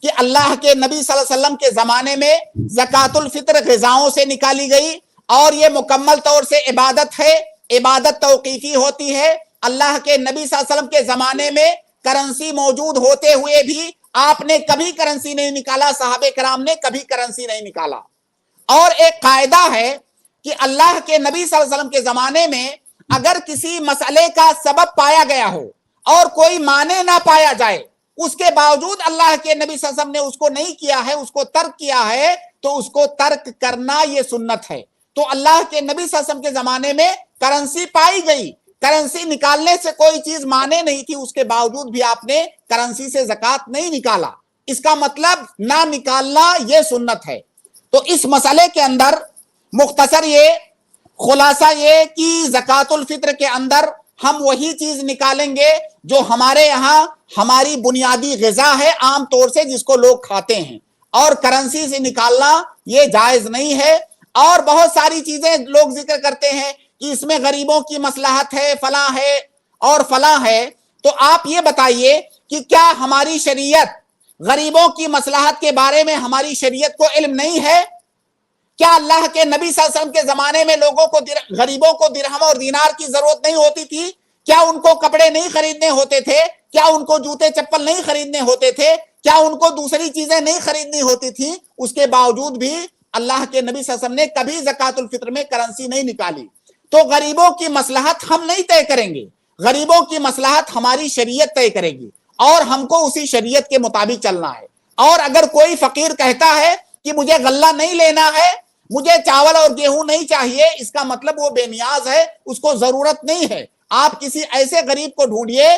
کہ اللہ کے نبی صلی اللہ علیہ وسلم کے زمانے میں زکوٰۃ الفطر غذاؤں سے نکالی گئی اور یہ مکمل طور سے عبادت ہے, عبادت توقیفی ہوتی ہے. اللہ کے نبی صلی اللہ علیہ وسلم کے زمانے میں کرنسی موجود ہوتے ہوئے بھی آپ نے کبھی کرنسی نہیں نکالا, صحابہ کرام نے کبھی کرنسی نہیں نکالا. اور ایک قاعدہ ہے کہ اللہ کے نبی صلی اللہ علیہ وسلم کے زمانے میں اگر کسی مسئلے کا سبب پایا گیا ہو اور کوئی معنی نہ پایا جائے, اس کے باوجود اللہ کے نبی صلی اللہ علیہ وسلم نے اس کو نہیں کیا ہے, اس کو ترک کیا ہے, تو اس کو ترک کرنا یہ سنت ہے. تو اللہ کے نبی صلی اللہ علیہ وسلم کے زمانے میں کرنسی پائی گئی, کرنسی نکالنے سے کوئی چیز مانے نہیں تھی, اس کے باوجود بھی آپ نے کرنسی سے زکوٰۃ نہیں نکالا. اس کا مطلب نہ نکالنا یہ سنت ہے. تو اس مسئلے کے اندر مختصر یہ خلاصہ یہ کہ زکوٰۃ الفطر کے اندر ہم وہی چیز نکالیں گے جو ہمارے یہاں ہماری بنیادی غذا ہے عام طور سے جس کو لوگ کھاتے ہیں, اور کرنسی سے نکالنا یہ جائز نہیں ہے. اور بہت ساری چیزیں لوگ ذکر کرتے ہیں کہ اس میں غریبوں کی مصلحت ہے، فلاں ہے اور فلاں ہے. تو آپ یہ بتائیے کہ کیا ہماری شریعت غریبوں کی مصلحت کے بارے میں ہماری شریعت کو علم نہیں ہے؟ کیا اللہ کے نبی صلی اللہ علیہ وسلم کے زمانے میں لوگوں کو غریبوں کو درہم اور دینار کی ضرورت نہیں ہوتی تھی؟ کیا ان کو کپڑے نہیں خریدنے ہوتے تھے؟ کیا ان کو جوتے چپل نہیں خریدنے ہوتے تھے؟ کیا ان کو دوسری چیزیں نہیں خریدنی ہوتی تھی؟ اس کے باوجود بھی اللہ کے نبی صلی اللہ علیہ وسلم نے کبھی زکوٰۃ الفطر میں کرنسی نہیں نکالی. تو غریبوں کی مصلحت ہم نہیں طے کریں گے، غریبوں کی مصلحت ہماری شریعت طے کرے گی اور ہم کو اسی شریعت کے مطابق چلنا ہے. اور اگر کوئی فقیر کہتا ہے کہ مجھے غلہ نہیں لینا ہے، مجھے چاول اور گیہوں نہیں چاہیے، اس کا مطلب وہ بے نیاز ہے، اس کو ضرورت نہیں ہے. آپ کسی ایسے غریب کو ڈھونڈیے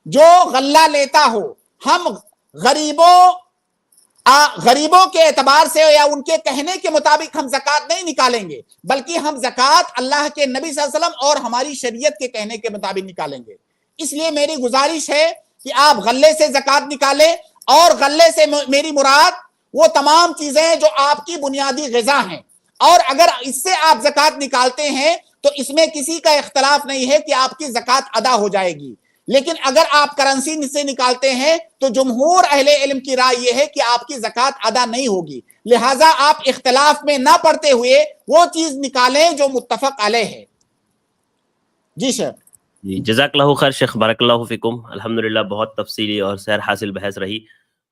جو غلہ لیتا ہو. ہم غریبوں کے اعتبار سے یا ان کے کہنے کے مطابق ہم زکوٰۃ نہیں نکالیں گے، بلکہ ہم زکوٰۃ اللہ کے نبی صلی اللہ علیہ وسلم اور ہماری شریعت کے کہنے کے مطابق نکالیں گے. اس لیے میری گزارش ہے کہ آپ غلے سے زکوٰۃ نکالیں، اور غلے سے میری مراد وہ تمام چیزیں جو آپ کی بنیادی غذا ہیں. اور اگر اس سے آپ زکوٰۃ نکالتے ہیں تو اس میں کسی کا اختلاف نہیں ہے کہ آپ کی زکوٰۃ ادا ہو جائے گی. لیکن اگر آپ کرنسی سے نکالتے ہیں تو جمہور اہل علم کی رائے یہ ہے کہ آپ کی زکوٰۃ ادا نہیں ہوگی. لہٰذا آپ اختلاف میں نہ پڑتے ہوئے وہ چیز نکالیں جو متفق علیہ ہے. جی شیخ. جی جزاک اللہ خیر شیخ، بارک اللہ فیکم. الحمدللہ بہت تفصیلی اور سیر حاصل بحث رہی،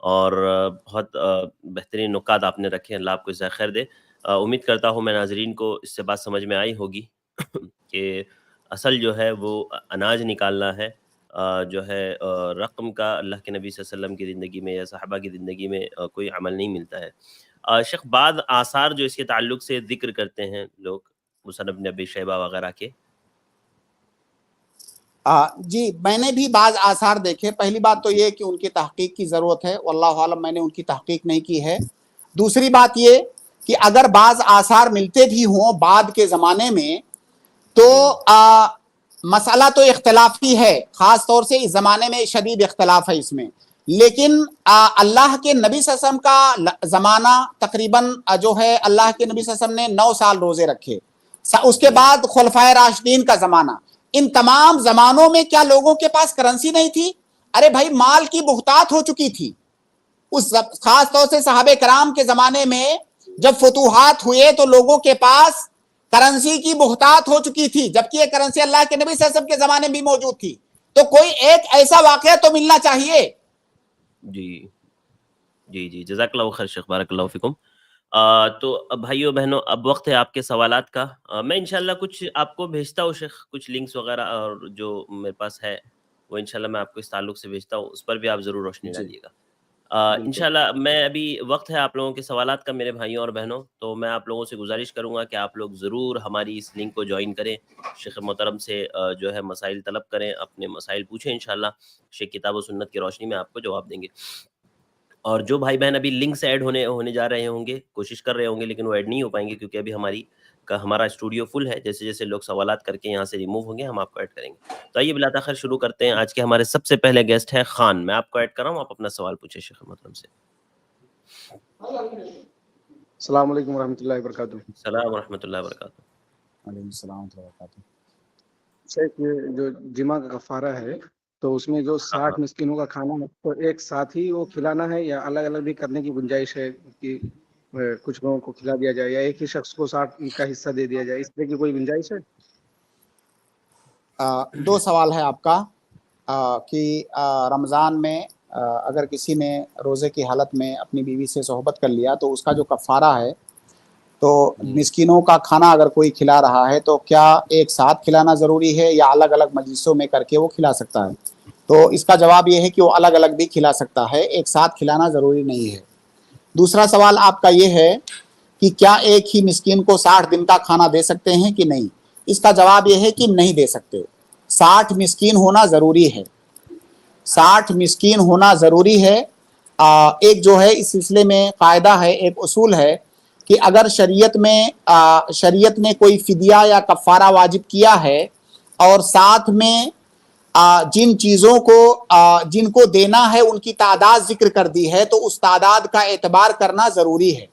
اور بہت بہترین نکات آپ نے رکھے. اللہ آپ کو جزائے خیر دے. امید کرتا ہوں میں ناظرین کو اس سے بات سمجھ میں آئی ہوگی کہ اصل جو ہے وہ اناج نکالنا ہے، جو ہے رقم کا اللہ کے نبی صلی اللہ علیہ وسلم کی زندگی میں یا صحابہ کی زندگی میں کوئی عمل نہیں ملتا ہے. شیخ بعض آثار جو اس کے تعلق سے ذکر کرتے ہیں لوگ، مصنف ابن ابی شیبہ وغیرہ کے. جی میں نے بھی بعض آثار دیکھے. پہلی بات تو یہ کہ ان کی تحقیق کی ضرورت ہے، واللہ عالم میں نے ان کی تحقیق نہیں کی ہے. دوسری بات یہ کہ اگر بعض آثار ملتے بھی ہوں بعد کے زمانے میں تو مسئلہ تو اختلافی ہے، خاص طور سے اس زمانے میں شدید اختلاف ہے اس میں. لیکن اللہ کے نبی صلی اللہ علیہ وسلم کا زمانہ تقریباً جو ہے اللہ کے نبی صلی اللہ علیہ وسلم نے 9 سال روزے رکھے. اس کے بعد خلفائے راشدین کا زمانہ. ان تمام زمانوں میں کیا لوگوں کے پاس کرنسی نہیں تھی؟ ارے بھائی مال کی بہتات ہو چکی تھی. خاص طور سے صحابہ کرام کے زمانے میں جب فتوحات ہوئے تو لوگوں کے پاس کرنسی کی بہتات ہو چکی تھی، جبکہ یہ کرنسی اللہ کے نبی صلی اللہ علیہ وسلم کے زمانے میں بھی موجود تھی. تو کوئی ایک ایسا واقعہ تو ملنا چاہیے. جی جی جی جزاک اللہ خیر شیخ، بارک اللہ فیکم. تو بھائیو بہنوں اب وقت ہے آپ کے سوالات کا. میں انشاءاللہ کچھ آپ کو بھیجتا ہوں شیخ، کچھ لنکس وغیرہ اور جو میرے پاس ہے وہ انشاءاللہ میں آپ کو اس تعلق سے بھیجتا ہوں، اس پر بھی آپ ضرور روشنی ڈالیے گا. انشاءاللہ میں ابھی وقت ہے آپ لوگوں کے سوالات کا میرے بھائیوں اور بہنوں. تو میں آپ لوگوں سے گزارش کروں گا کہ آپ لوگ ضرور ہماری اس لنک کو جوائن کریں، شیخ محترم سے جو ہے مسائل طلب کریں، اپنے مسائل پوچھیں. انشاءاللہ شیخ کتاب و سنت کی روشنی میں آپ کو جواب دیں گے. اور جو بھائی بہن ابھی لنک سے ایڈ ہونے جا رہے ہوں گے، کوشش کر رہے ہوں گے لیکن وہ ایڈ نہیں ہو پائیں گے کیونکہ ابھی ہمارا اسٹوڈیو فل ہے. جیسے جیسے لوگ سوالات کر کے یہاں سے ریموو ہوں گے ہم آپ کو ایڈ کریں گے. تو آئیے بلا تاخیر شروع کرتے ہیں. آج کے ہمارے سب سے پہلے گیسٹ ہے خان. میں آپ کو ایڈ کر رہا ہوں، آپ اپنا سوال پوچھیں شیخ محترم سے. السلام علیکم ورحمۃ اللہ وبرکاتہ. السلام ورحمۃ اللہ وبرکاتہ. علیکم السلام ورحمۃ اللہ وبرکاتہ. شیخ یہ جو جمعہ کا کفارہ ہے تو اس میں جو 60 مسکینوں کا کھانا ہے تو ایک ساتھ ہی وہ کھلانا ہے یا الگ الگ بھی کرنے کی گنجائش ہے کہ کچھ لوگوں کو کھلا دیا جائے یا ایک ہی شخص کو 60 کا حصہ دے دیا جائے، اس طرح کی کوئی گنجائش ہے؟ 2 سوال ہے آپ کا کہ رمضان میں اگر کسی نے روزے کی حالت میں اپنی بیوی سے صحبت کر لیا تو اس کا جو کفارہ ہے تو مسکینوں کا کھانا اگر کوئی کھلا رہا ہے تو کیا ایک ساتھ کھلانا ضروری ہے یا الگ الگ مجلسوں میں کر کے وہ کھلا سکتا ہے؟ تو اس کا جواب یہ ہے کہ وہ الگ الگ بھی کھلا سکتا ہے، ایک ساتھ کھلانا ضروری نہیں ہے. دوسرا سوال آپ کا یہ ہے کہ کیا ایک ہی مسکین کو 60 دن کا کھانا دے سکتے ہیں کہ نہیں؟ اس کا جواب یہ ہے کہ نہیں دے سکتے. 60 مسکین ہونا ضروری ہے، 60 مسکین ہونا ضروری ہے. ایک جو ہے اس سلسلے میں قاعدہ ہے، ایک اصول ہے کہ اگر شریعت نے کوئی فدیہ یا کفارہ واجب کیا ہے اور ساتھ میں جن چیزوں کو جن کو دینا ہے ان کی تعداد ذکر کر دی ہے تو اس تعداد کا اعتبار کرنا ضروری ہے.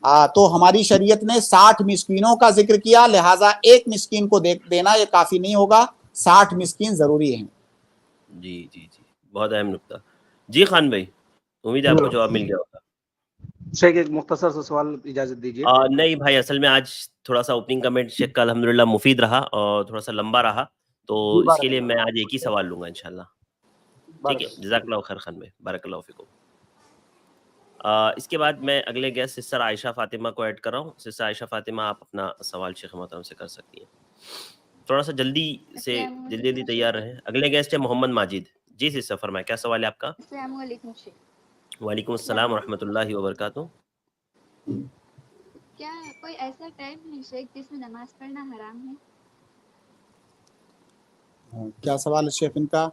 तो हमारी शरीयत ने 60 मिस्कीनों का जिक्र किया, लिहाजा एक मिस्कीन को देना ये काफ़ी नहीं होगा, 60 मिस्कीन ज़रूरी हैं। जी जी जी, बहुत अहम नुक्ता। जी खान भाई, उम्मीद है आपको जवाब मिल गया होगा। शेख एक मुख्तसर सा सवाल इजाजत दीजिए। नहीं भाई, असल में आज थोड़ा सा ओपनिंग कमेंट शेख का अल्हम्दुलिल्लाह मुफीद रहा और थोड़ा सा लंबा रहा, तो इसके लिए मैं आज एक ही सवाल लूंगा इंशाल्लाह। ठीक है, जज़ाकल्लाहु खैर खान भाई, बारकल्लाहु फिकुम। इसके बाद मैं अगले गेस्ट सिस्टर आयशा फातिमा को ऐड कर रहा हूँ। सिस्टर आयशा फातिमा, आप अपना सवाल शेख मोहतरम से कर सकती हैं। थोड़ा सा जल्दी जल्दी तैयार रहें। अगले गेस्ट है मोहम्मद माजिद। जी सिस्टर फरमाएं, क्या सवाल है आपका? अस्सलाम वालेकुम शेख। वालेकुम अस्सलाम व रहमतुल्लाहि व बरकातुहू। क्या कोई ऐसा टाइम है शेख जिसमें नमाज पढ़ना हराम है? क्या सवाल है शेख इनका?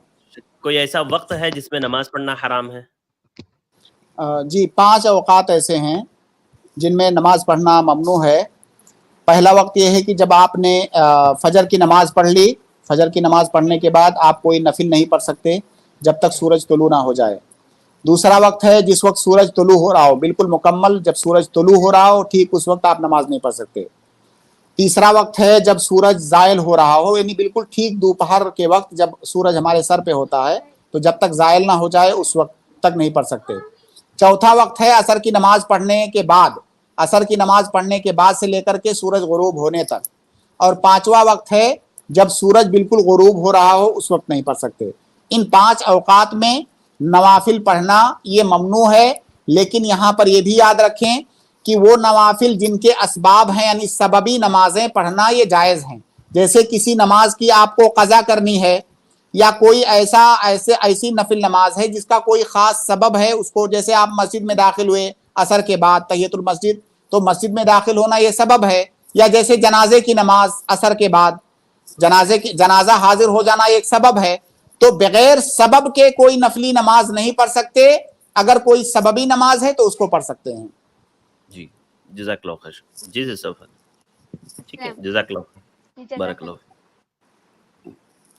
कोई ऐसा वक्त है जिसमें नमाज पढ़ना हराम है? जी 5 अवकात ऐसे हैं जिनमें नमाज पढ़ना ममनू है। पहला वक्त यह है कि जब आपने फजर की नमाज पढ़ ली, फजर की नमाज पढ़ने के बाद आप कोई नफिल नहीं पढ़ सकते जब तक सूरज तुलू ना हो जाए। दूसरा वक्त है जिस वक्त सूरज तुलू हो रहा हो, बिल्कुल मुकम्मल जब सूरज तुलू हो रहा हो, ठीक उस वक्त आप नमाज नहीं पढ़ सकते। तीसरा वक्त है जब सूरज ज़ायल हो रहा हो, यानी बिल्कुल ठीक दोपहर के वक्त जब सूरज हमारे सर पे होता है, तो जब तक ज़ायल ना हो जाए उस वक्त तक नहीं पढ़ सकते। चौथा वक्त है असर की नमाज पढ़ने के बाद, असर की नमाज पढ़ने के बाद से लेकर के सूरज गुरूब होने तक। और पांचवा वक्त है जब सूरज बिल्कुल गुरूब हो रहा हो, उस वक्त नहीं पढ़ सकते। इन 5 अवकात में नवाफिल पढ़ना ये ममनू है, लेकिन यहाँ पर ये भी याद रखें कि वो नवाफिल जिनके असबाब हैं, यानी सबबी नमाजें पढ़ना ये जायज़ हैं। जैसे किसी नमाज की आपको कज़ा करनी है, या कोई ऐसी नफिल नमाज है जिसका कोई ख़ास सबब है, उसको, जैसे आप मस्जिद में दाखिल हुए असर के बाद तहियतुल मस्जिद, तो मस्जिद में दाखिल होना ये सबब है। या जैसे जनाजे की नमाज असर के बाद जनाजा हाजिर हो जाना एक सबब है। तो बगैर सबब के कोई नफली नमाज नहीं पढ़ सकते। अगर कोई सबबी नमाज है तो उसको पढ़ सकते हैं। जी जज़ाकल्लाहु खैर। जी सिस्टर, ठीक है, जज़ाकल्लाहु बारकल्लाहु।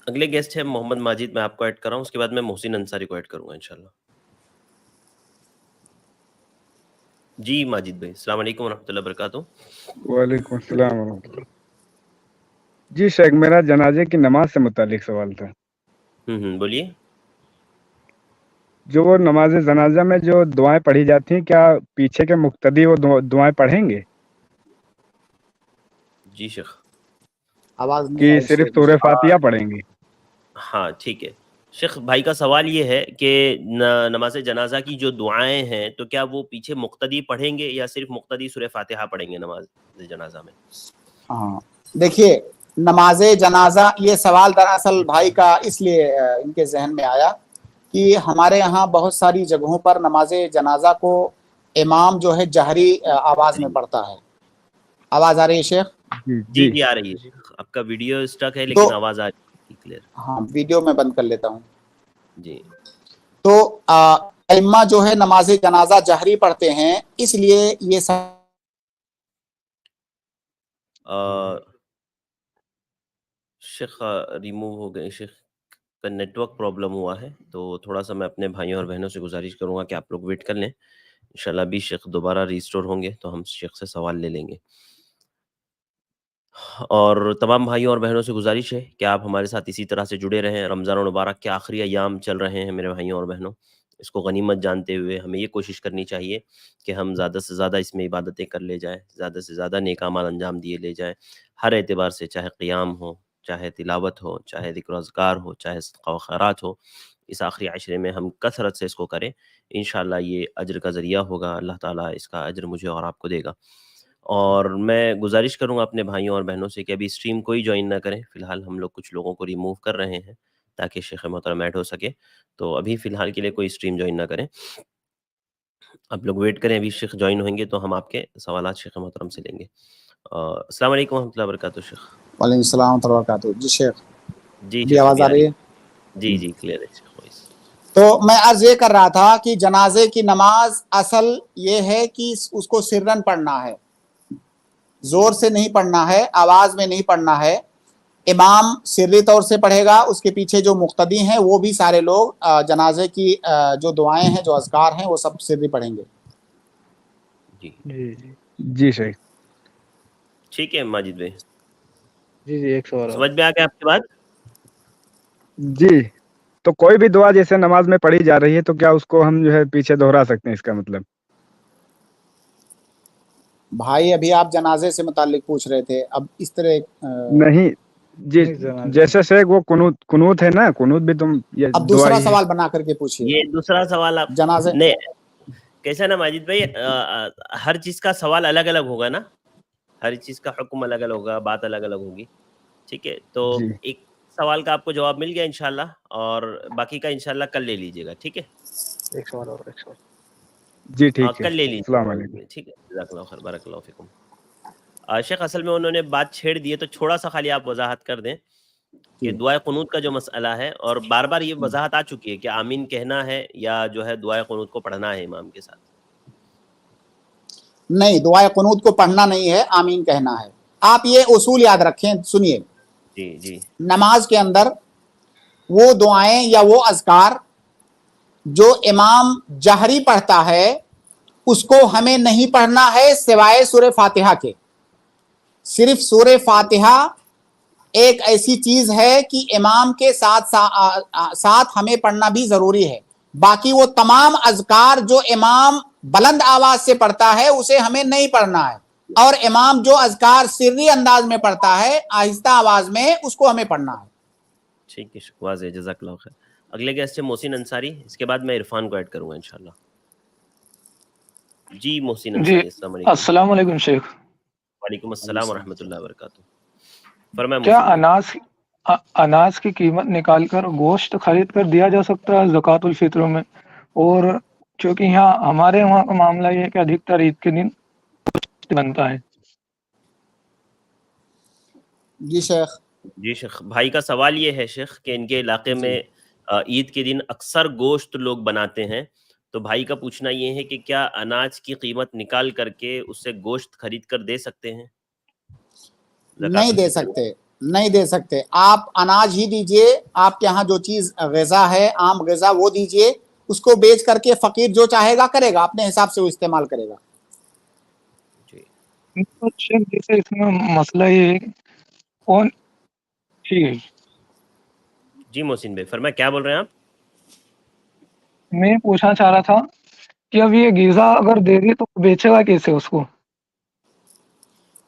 अगले गेस्ट है मोहम्मद माजिद, मैं आपको ऐड कर रहा हूँ, उसके बाद मैं मोहसिन अंसारी को ऐड करूंगा इंशाल्लाह। जी माजिद भाई, अस्सलाम वालेकुम रहमतुल्लाहि बरकातहू। वालेकुम अस्सलाम वरहमतुल्लाह। जी शेख, मेरा जनाजे की नमाज से मुतालिक सवाल था। बोलिए। जो वो नमाज जनाजा में जो दुआएं पढ़ी जाती हैं, क्या पीछे के मुक्तदी वो दुआएं पढ़ेंगे? जी शेख, आवाज कि सिर्फ सूरह फातिहा पढ़ेंगे? हाँ ठीक है शेख, भाई का सवाल ये है कि नमाज जनाजा की जो दुआएं हैं, तो क्या वो पीछे मुक्तदी पढ़ेंगे या सिर्फ मुक्तदी सूरह फातिहा पढ़ेंगे नमाज जनाजा में? हाँ देखिए, नमाज जनाजा, ये सवाल दरअसल भाई का इसलिए इनके जहन में आया कि हमारे यहाँ बहुत सारी जगहों पर नमाज जनाजा को इमाम जो है जहरी आवाज में पढ़ता है। आवाज आ रही है शेख? जी जी आ रही है। आपका वीडियो स्टक है लेकिन आवाज आ रही है क्लियर। हाँ, वीडियो में बंद कर लेता हूँ जी। तो इमाम जो है नमाज जनाजा जहरी पढ़ते हैं, इसलिए ये शेख रिमूव हो गए, शेख का नेटवर्क प्रॉब्लम हुआ है, तो थोड़ा सा मैं अपने भाइयों और बहनों से गुजारिश करूंगा कि आप लोग वेट कर लें। इंशाल्लाह भी शेख दोबारा रिस्टोर होंगे तो हम शेख से सवाल ले लेंगे। और तमाम भाइयों और बहनों से गुजारिश है कि आप हमारे साथ इसी तरह से जुड़े रहें। रमज़ान मुबारक के आखिरी अयाम चल रहे हैं मेरे भाइयों और बहनों, इसको गनीमत जानते हुए हमें ये कोशिश करनी चाहिए कि हम ज़्यादा से ज़्यादा इसमें इबादतें कर ले जाएँ, ज़्यादा से ज़्यादा नेक अमाल अंजाम दिए ले जाएँ, हर एतबार से, चाहे क़ियाम हो, चाहे तिलावत हो, चाहे ज़िक्र अज़कार हो, चाहे सदक़ा व खैरात हो। इस आखिरी अशरे में हम कसरत से इसको करें, इंशाअल्लाह ये अज्र का ज़रिया होगा, अल्लाह ताला इसका अज्र मुझे और आपको देगा। और मैं गुजारिश करूँगा अपने भाइयों और बहनों से कि अभी स्ट्रीम कोई जॉइन ना करें। फ़िलहाल हम लोग कुछ लोगों को रिमूव कर रहे हैं ताकि शेख मोहतरम ऐड हो सके, तो अभी फ़िलहाल के लिए कोई स्ट्रीम जॉइन ना करें। आप लोग वेट करें, अभी शेख जॉइन होंगे तो हम आपके सवालात शेख मोहतरम से लेंगे। अस्सलाम वालेकुम रहमतुल्लाहि व बरकातहू शेख। वालेकुम सलाम व बरकातहू। जी शेख, जी आवाज आ रही है? जी जी क्लियर है शेख वॉइस। तो मैं अर्ज ये कर रहा था कि जनाजे की नमाज असल ये है कि उसको सिर्रन पढ़ना है, जोर से नहीं पढ़ना है, आवाज में नहीं पढ़ना है। इमाम सिर्री तौर से पढ़ेगा, उसके पीछे जो मुक्तदी हैं वो भी सारे लोग जनाजे की जो दुआएं हैं, जो अज़कार हैं, वो सब सिर्री पढ़ेंगे। जी जी शेख। ٹھیک ہے ماجد بھائی, جی ایک سوال اور. سمجھ میں آ گیا آپ کی بات؟ جی تو کوئی بھی دعا جیسے نماز میں پڑھی جا رہی ہے تو کیا اس کو ہم جو ہے پیچھے دوہرا سکتے ہیں, اس کا مطلب؟ بھائی ابھی آپ جنازے سے متعلق پوچھ رہے تھے, اب اس طرح نہیں جی, نہیں جناب. جیسے شیخ وہ قنوت ہے نا, قنوت بھی تم یہ اب دعا دوسرا ہی ہے. سوال بنا کر کے پوچھیے. یہ دوسرا سوال آپ جنازے نے کیسا نا ماجد بھائی, ہر چیز کا سوال الگ الگ ہوگا نا, ہر چیز کا حکم الگ الگ ہوگا, بات الگ الگ ہوگی. ٹھیک ہے, تو جی ایک سوال کا آپ کو جواب مل گیا انشاءاللہ, اور باقی کا انشاءاللہ کل لے لیجیے گا. ٹھیک ہے, ایک سوال اور, ایک سوال. جی ہاں ٹھیک ہے. کل لے لیجیے السلام گا. علیکم. ٹھیک ہے, جزاک اللہ خیر, بارک اللہ فیکم. شیخ اصل میں انہوں نے بات چھیڑ دی ہے, تو تھوڑا سا خالی آپ وضاحت کر دیں کہ دعائے قنوت کا جو مسئلہ ہے, اور بار بار یہ وضاحت آ چکی ہے کہ آمین کہنا ہے یا جو ہے دعائے قنوت کو پڑھنا ہے امام کے ساتھ. نہیں, دعائے قنوت کو پڑھنا نہیں ہے, آمین کہنا ہے. آپ یہ اصول یاد رکھیں, سنیے. جی جی نماز کے اندر وہ دعائیں یا وہ اذکار جو امام جہری پڑھتا ہے اس کو ہمیں نہیں پڑھنا ہے سوائے سورہ فاتحہ کے. صرف سورہ فاتحہ ایک ایسی چیز ہے کہ امام کے ساتھ ہمیں پڑھنا بھی ضروری ہے. باقی وہ تمام اذکار جو امام بلند آواز سے پڑھتا ہے اسے ہمیں نہیں پڑھنا ہے, اور امام جو اذکار سری انداز میں پڑھتا ہے آہستہ آواز میں, اس کو ہمیں پڑھنا ہے. ٹھیک ہے, واضح, جزاک اللہ خیر. اگلے گیسٹ ہے محسن انصاری, اس کے بعد میں عرفان کو ایڈ کروں گا انشاءاللہ. جی محسن جی انصاری, السلام علیکم. السلام علیکم شیخ. وعلیکم السلام ورحمۃ اللہ وبرکاتہ. فرمائیں کیا محسن بھائی. اناج کی قیمت نکال کر گوشت خرید کر دیا جا سکتا ہے زکوٰۃ الفطر میں؟ اور چونکہ یہاں ہمارے وہاں کا معاملہ یہ ہے کہ ادھکتر عید کے دن گوشت بنتا ہے. جی شیخ. جی شیخ, بھائی کا سوال یہ ہے شیخ کہ ان کے علاقے میں عید کے دن اکثر گوشت لوگ بناتے ہیں, تو بھائی کا پوچھنا یہ ہے کہ کیا اناج کی قیمت نکال کر کے اس سے گوشت خرید کر دے سکتے ہیں؟ نہیں دے سکتے, نہیں دے سکتے. آپ اناج ہی دیجئے, آپ کے ہاں جو چیز غذا ہے, عام غذا, وہ دیجئے. اس کو بیچ کر کے فقیر جو چاہے گا کرے گا, اپنے حساب سے وہ استعمال کرے گا. شیخ جیسے اس میں مسئلہ یہ ہے کون. ٹھیک ہے, جی محسن بھائی فرمائیں, کیا بول رہے ہیں آپ؟ میں پوچھنا چاہ رہا تھا کہ اب یہ غذا اگر دے دی تو بیچے گا کیسے اس کو؟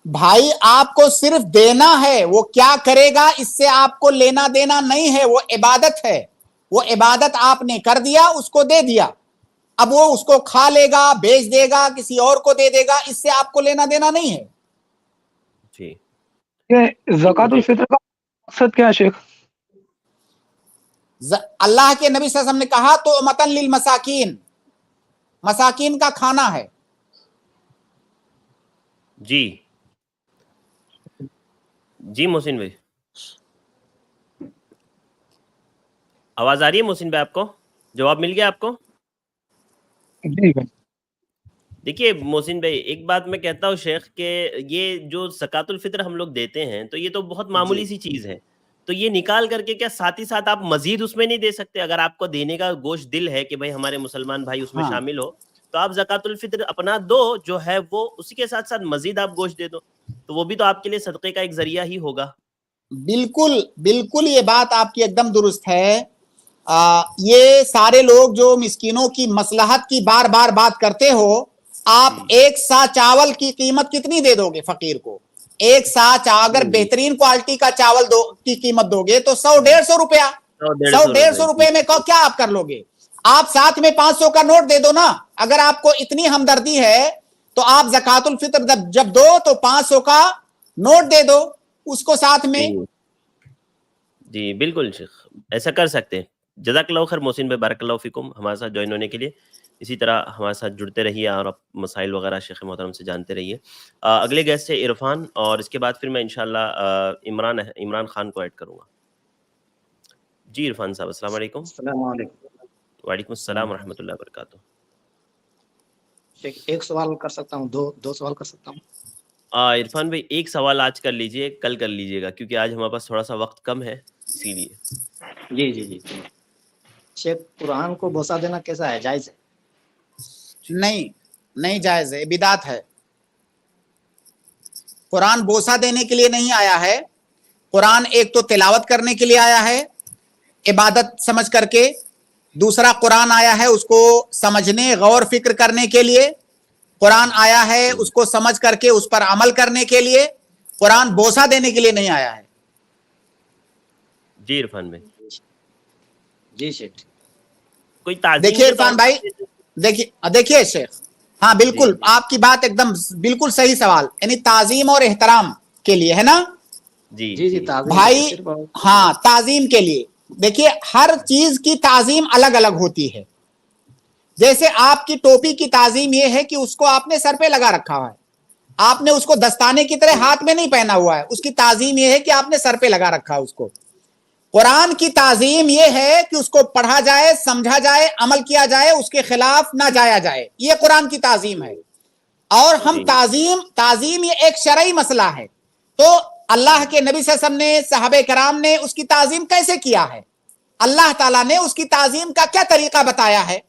بھائی آپ کو صرف دینا ہے, وہ کیا کرے گا اس سے آپ کو لینا دینا نہیں ہے. وہ عبادت ہے, وہ عبادت آپ نے کر دیا, اس کو دے دیا. اب وہ اس کو کھا لے گا, بیچ دے گا, کسی اور کو دے دے گا, اس سے آپ کو لینا دینا نہیں ہے. جی, زکوٰۃ الفطر کا مقصد کیا ہے شیخ؟ اللہ کے نبی صلی اللہ علیہ وسلم نے کہا تو متن للمساکین, مساکین کا کھانا ہے. جی جی محسن بھائی, آواز آ رہی ہے محسن بھائی آپ کو؟ جواب مل گیا آپ کو؟ جی دیکھیے محسن بھائی, ایک بات میں کہتا ہوں شیخ کہ یہ جو زکوٰۃ الفطر ہم لوگ دیتے ہیں تو یہ تو بہت معمولی سی چیز ہے, تو یہ نکال کر کے کیا ساتھ ہی ساتھ آپ مزید اس میں نہیں دے سکتے؟ اگر آپ کو دینے کا گوشت دل ہے کہ بھائی ہمارے مسلمان بھائی اس میں شامل ہو, تو آپ زکوٰۃ الفطر اپنا دو جو ہے وہ, اسی کے ساتھ ساتھ مزید آپ گوشت دے دو, تو وہ بھی تو آپ کے لیے صدقے کا ایک ذریعہ ہی ہوگا. بالکل بالکل, یہ بات آپ کی ایک دم درست ہے. یہ سارے لوگ جو مسکینوں کی مصلحت کی بار بار بات کرتے ہو, آپ ایک سا چاول کی قیمت کتنی دے دو گے فقیر کو؟ ایک سا اگر بہترین کوالٹی کا چاول کی قیمت دو گے تو 100-150 روپیہ, 100-150 روپے میں کیا آپ کر لو گے؟ آپ ساتھ میں 500 کا نوٹ دے دو نا. اگر آپ کو اتنی ہمدردی ہے تو آپ زکوٰۃ الفطر جب دو تو 500 کا نوٹ دے دو اس کو ساتھ میں. جی بالکل شیخ, ایسا کر سکتے ہیں. جزاک اللہ خیر محسن بھائی, بارک اللہ فیکم ہمارے ساتھ جوائن ہونے کے لیے. اسی طرح ہمارے ساتھ جڑتے رہیے اور مسائل وغیرہ شیخ محترم سے جانتے رہیے. اگلے گیسٹ ہے عرفان, اور اس کے بعد پھر میں انشاءاللہ عمران خان کو ایڈ کروں گا. جی عرفان صاحب, السلام علیکم. السلام علیکم. وعلیکم السلام ورحمۃ اللہ وبرکاتہ. ایک سوال کر سکتا ہوں, دو سوال کر سکتا ہوں؟ عرفان بھائی ایک سوال آج کر لیجئے, کل کر لیجئے گا, کیونکہ آج ہمارے پاس تھوڑا سا وقت کم ہے, اسی لیے. جی جی جی. شیخ قرآن کو بوسہ دینا کیسا ہے, جائز ہے؟ نہیں جائز ہے, بدعت ہے. قرآن بوسہ دینے کے لیے نہیں آیا ہے. قرآن ایک تو تلاوت کرنے کے لیے آیا ہے عبادت سمجھ کر کے, دوسرا قرآن آیا ہے اس کو سمجھنے غور فکر کرنے کے لیے, قرآن آیا ہے اس کو سمجھ کر کے اس پر عمل کرنے کے لیے. قرآن بوسہ دینے کے لیے نہیں آیا ہے. جی عرفان بھائی. جی شیخ. کوئی تعظیم دیکھیے عرفان بھائی, دیکھیے شیخ, ہاں بالکل آپ کی بات ایک دم بالکل صحیح سوال, یعنی تعظیم اور احترام کے لیے ہے نا جی جی جی تعظیم بھائی. صرف ہاں تعظیم کے لیے. دیکھیے ہر چیز کی تعظیم الگ الگ ہوتی ہے. جیسے آپ کی ٹوپی کی تعظیم یہ ہے کہ اس کو آپ نے سر پہ لگا رکھا ہوا ہے, آپ نے اس کو دستانے کی طرح ہاتھ میں نہیں پہنا ہوا ہے, اس کی تعظیم یہ ہے کہ آپ نے سر پہ لگا رکھا ہے اس کو. قرآن کی تعظیم یہ ہے کہ اس کو پڑھا جائے, سمجھا جائے, عمل کیا جائے, اس کے خلاف نہ جایا جائے, یہ قرآن کی تعظیم ہے. اور ہم تعظیم یہ ایک شرعی مسئلہ ہے. تو اللہ کے نبی صلی اللہ علیہ وسلم نے, صحابہ کرام نے اس کی تعظیم کیسے کیا ہے, اللہ تعالیٰ نے اس کی تعظیم کا کیا طریقہ بتایا ہے.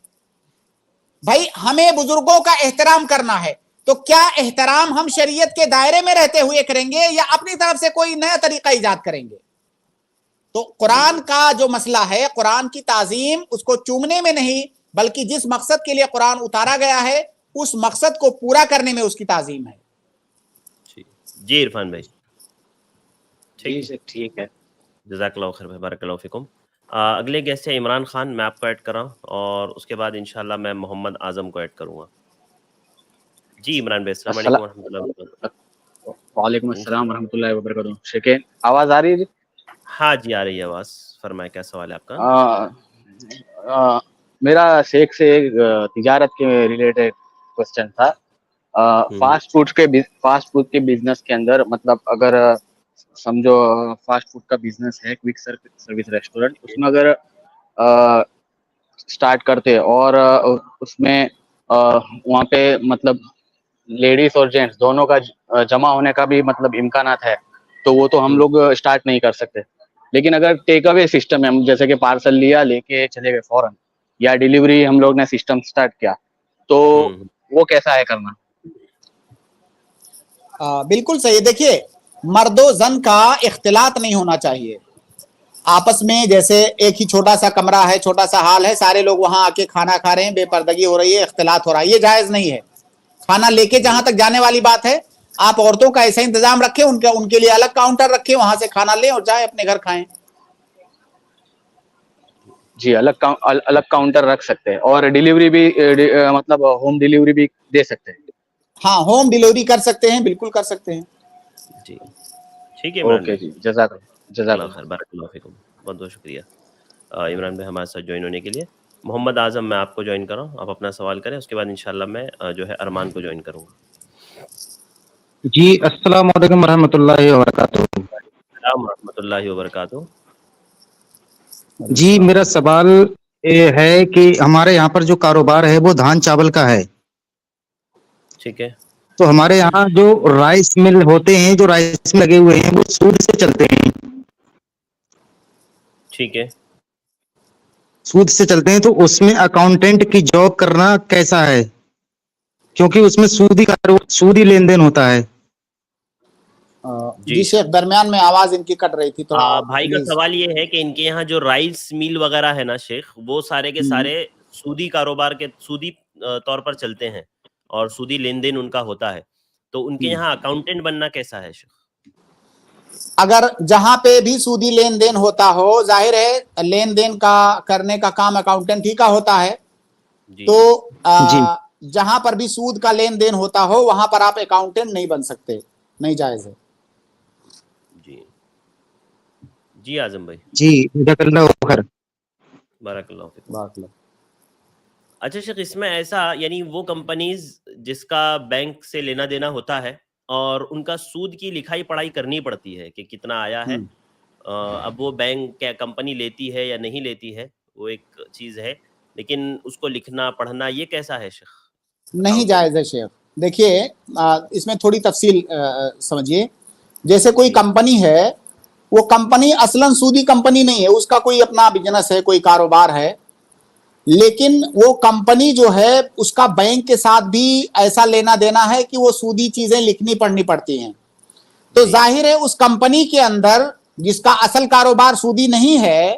بھائی ہمیں بزرگوں کا احترام کرنا ہے, تو کیا احترام ہم شریعت کے دائرے میں رہتے ہوئے کریں گے یا اپنی طرف سے کوئی نیا طریقہ ایجاد کریں گے. تو قرآن کا جو مسئلہ ہے, قرآن کی تعظیم اس کو چومنے میں نہیں بلکہ جس مقصد کے لیے قرآن اتارا گیا ہے اس مقصد کو پورا کرنے میں اس کی تعظیم ہے. جی عرفان بھائی ٹھیک ہے. جزاک اللہ خیر بھائی, بارک اللہ فیکم. اگلے گیسٹ ہے عمران خان, میں آپ کو ایڈ کر رہا ہوں اور اس کے بعد انشاءاللہ میں محمد اعظم کو ایڈ کروں گا. جی عمران بھائی السلام علیکم ورحمۃ اللہ وبرکاتہ. وعلیکم السلام ورحمۃ اللہ وبرکاتہ. شیخین آواز آ رہی ہے جی؟ ہاں جی آ رہی ہے آواز, فرمائے کیا سوال ہے آپ کا؟ میرا شیخ سے تجارت کے ریلیٹڈ کوشچن تھا. فاسٹ فوڈ کے بزنس کے اندر, مطلب اگر سمجھو فاسٹ فوڈ کا بزنس ہے, کوئک سروس ریسٹورینٹ, اس میں اگر اسٹارٹ کرتے اور اس میں وہاں پہ مطلب لیڈیز اور جینٹس دونوں کا جمع ہونے کا بھی مطلب امکانات ہے, تو وہ تو ہم لوگ اسٹارٹ نہیں کر سکتے. لیکن اگر ٹیک اوے سسٹم ہے, جیسے کہ پارسل لیا لے کے چلے گئے فوراً, یا ڈیلیوری ہم لوگ نے سسٹم اسٹارٹ کیا, تو وہ کیسا ہے کرنا؟ بالکل صحیح. دیکھیے مرد و زن کا اختلاط نہیں ہونا چاہیے آپس میں. جیسے ایک ہی چھوٹا سا کمرہ ہے, چھوٹا سا ہال ہے, سارے لوگ وہاں آ کے کھانا کھا رہے ہیں, بے پردگی ہو رہی ہے, اختلاط ہو رہا ہے, یہ جائز نہیں ہے. کھانا لے کے جہاں تک جانے والی بات ہے, آپ عورتوں کا ایسا انتظام رکھیں, ان کے لیے الگ کاؤنٹر رکھیں, وہاں سے کھانا لیں اور جائیں اپنے گھر کھائیں. جی الگ کاؤنٹر رکھ سکتے ہیں, اور ڈیلیوری بھی مطلب ہوم ڈیلیوری بھی دے سکتے ہیں. ہاں ہوم ڈیلیوری کر سکتے ہیں, بالکل کر سکتے ہیں. جی ٹھیک ہے. اوکے جی, جزاک اللہ خیر, بارک اللہ فیکم. بہت بہت شکریہ عمران بھائی ہمارے ساتھ جوائن ہونے کے لیے. محمد اعظم میں آپ کو جوائن کر رہا ہوں, آپ اپنا سوال کریں, اس کے بعد انشاءاللہ میں جو ہے ارمان کو جوائن کروں گا. جی السلام علیکم ورحمۃ اللہ وبرکاتہ. السلام ورحمۃ اللہ وبرکاتہ. جی میرا سوال یہ ہے کہ ہمارے یہاں پر جو کاروبار ہے وہ دھان چاول کا ہے. ٹھیک ہے. تو ہمارے یہاں جو رائس مل ہوتے ہیں, جو رائس مل لگے ہوئے ہیں, وہ سود سے چلتے ہیں. ٹھیک ہے. سود سے چلتے ہیں, تو اس میں اکاؤنٹنٹ کی جاب کرنا کیسا ہے, کیونکہ اس میں سودی لین دین ہوتا ہے. جی شیخ درمیان میں آواز ان کی کٹ رہی تھی تھوڑا. بھائی کا سوال یہ ہے کہ ان کے یہاں جو رائس میل وغیرہ ہے نا شیخ, وہ سارے کے سارے سودی کاروبار کے سودی طور پر چلتے ہیں اور سودی لین دین ان کا ہوتا ہے, تو ان کے یہاں اکاؤنٹنٹ بننا کیسا ہے شیخ؟ اگر جہاں پہ بھی سودی لین دین ہوتا ہو, ظاہر ہے لین دین کا کرنے کا کام اکاؤنٹنٹ ہی کا ہوتا ہے, تو جہاں پر بھی سود کا لین دین ہوتا ہو وہاں پر آپ اکاؤنٹنٹ نہیں بن سکتے, نہیں جائز ہے. جی اعظم بھائی. جی جزاک اللہ خیر. بارک اللہ فیک. اچھا شیخ, اس میں ایسا یعنی وہ کمپنیز جس کا بینک سے لینا دینا ہوتا ہے اور ان کا سود کی لکھائی پڑھائی کرنی پڑتی ہے کہ کتنا آیا ہے, اب وہ بینک کیا کمپنی لیتی ہے یا نہیں لیتی ہے وہ ایک چیز ہے, لیکن اس کو لکھنا پڑھنا یہ کیسا ہے شیخ؟ نہیں جائز ہے شیخ. دیکھیے اس میں تھوڑی تفصیل سمجھیے. جیسے کوئی کمپنی ہے, وہ کمپنی اصلاً سودی کمپنی نہیں ہے, اس کا کوئی اپنا بزنس ہے, کوئی کاروبار ہے, لیکن وہ کمپنی جو ہے اس کا بینک کے ساتھ بھی ایسا لینا دینا ہے کہ وہ سودی چیزیں لکھنی پڑھنی پڑتی ہیں. تو ظاہر ہے اس کمپنی کے اندر جس کا اصل کاروبار سودی نہیں ہے،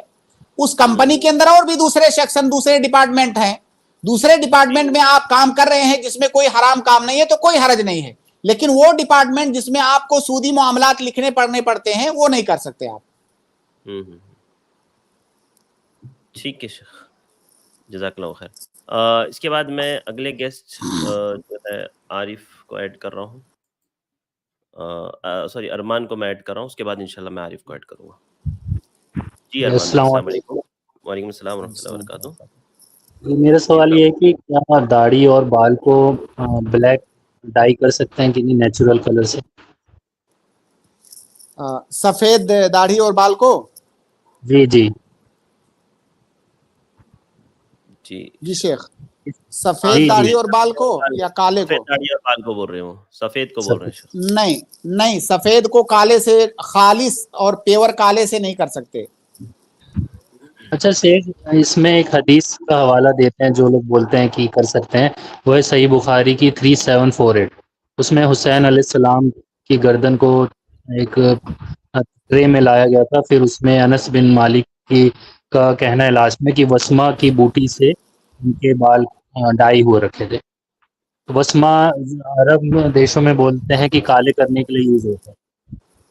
اس کمپنی کے اندر اور بھی دوسرے سیکشن، دوسرے ڈپارٹمنٹ ہیں، دوسرے ڈپارٹمنٹ میں آپ کام کر رہے ہیں جس میں کوئی حرام کام نہیں ہے تو کوئی حرج نہیں ہے، لیکن وہ ڈپارٹمنٹ جس میں آپ کو سودی معاملات لکھنے پڑھنے پڑتے ہیں وہ نہیں کر سکتے آپ۔ ٹھیک ہے شیخ، جزاک اللہ خیر۔ اس کے بعد میں اگلے گیسٹ جو ہے عارف کو ایڈ کر رہا ہوں، سوری ارمان کو میں ایڈ کر رہا ہوں، اس کے بعد انشاءاللہ میں عارف کو ایڈ کروں گا۔ جی ارمان بھائی، السلام علیکم۔ وعلیکم السلام ورحمۃ اللہ وبرکاتہ۔ میرا سوال یہ ہے کہ کیا داڑھی اور بال کو بلیک ڈائی کر سکتے ہیں کہ نہیں نیچرل کلر سے؟ سفید داڑھی اور بال کو؟ جی جی جی شیخ، سفید داڑھی اور بال کو یا کالے کو؟ داڑھی اور بال کو بول رہے ہوں، سفید کو بول رہے ہیں۔ نہیں، سفید کو کالے سے، خالص اور پیور کالے سے نہیں کر سکتے۔ اچھا شیخ، اس میں ایک حدیث کا حوالہ دیتے ہیں جو لوگ بولتے ہیں کہ کر سکتے ہیں، وہ ہے صحیح بخاری کی 3748۔ اس میں حسین علیہ السلام کی گردن کو ایک ٹرے میں لایا گیا تھا، پھر اس میں انس بن مالک کی کا کہنا ہے لاسٹ میں کہ وسما کی بوٹی سے ان کے بال ڈائی ہوئے رکھے تھے۔ وسما عرب دیشوں میں بولتے ہیں کہ کالے کرنے کے لیے یوز ہوتا ہے،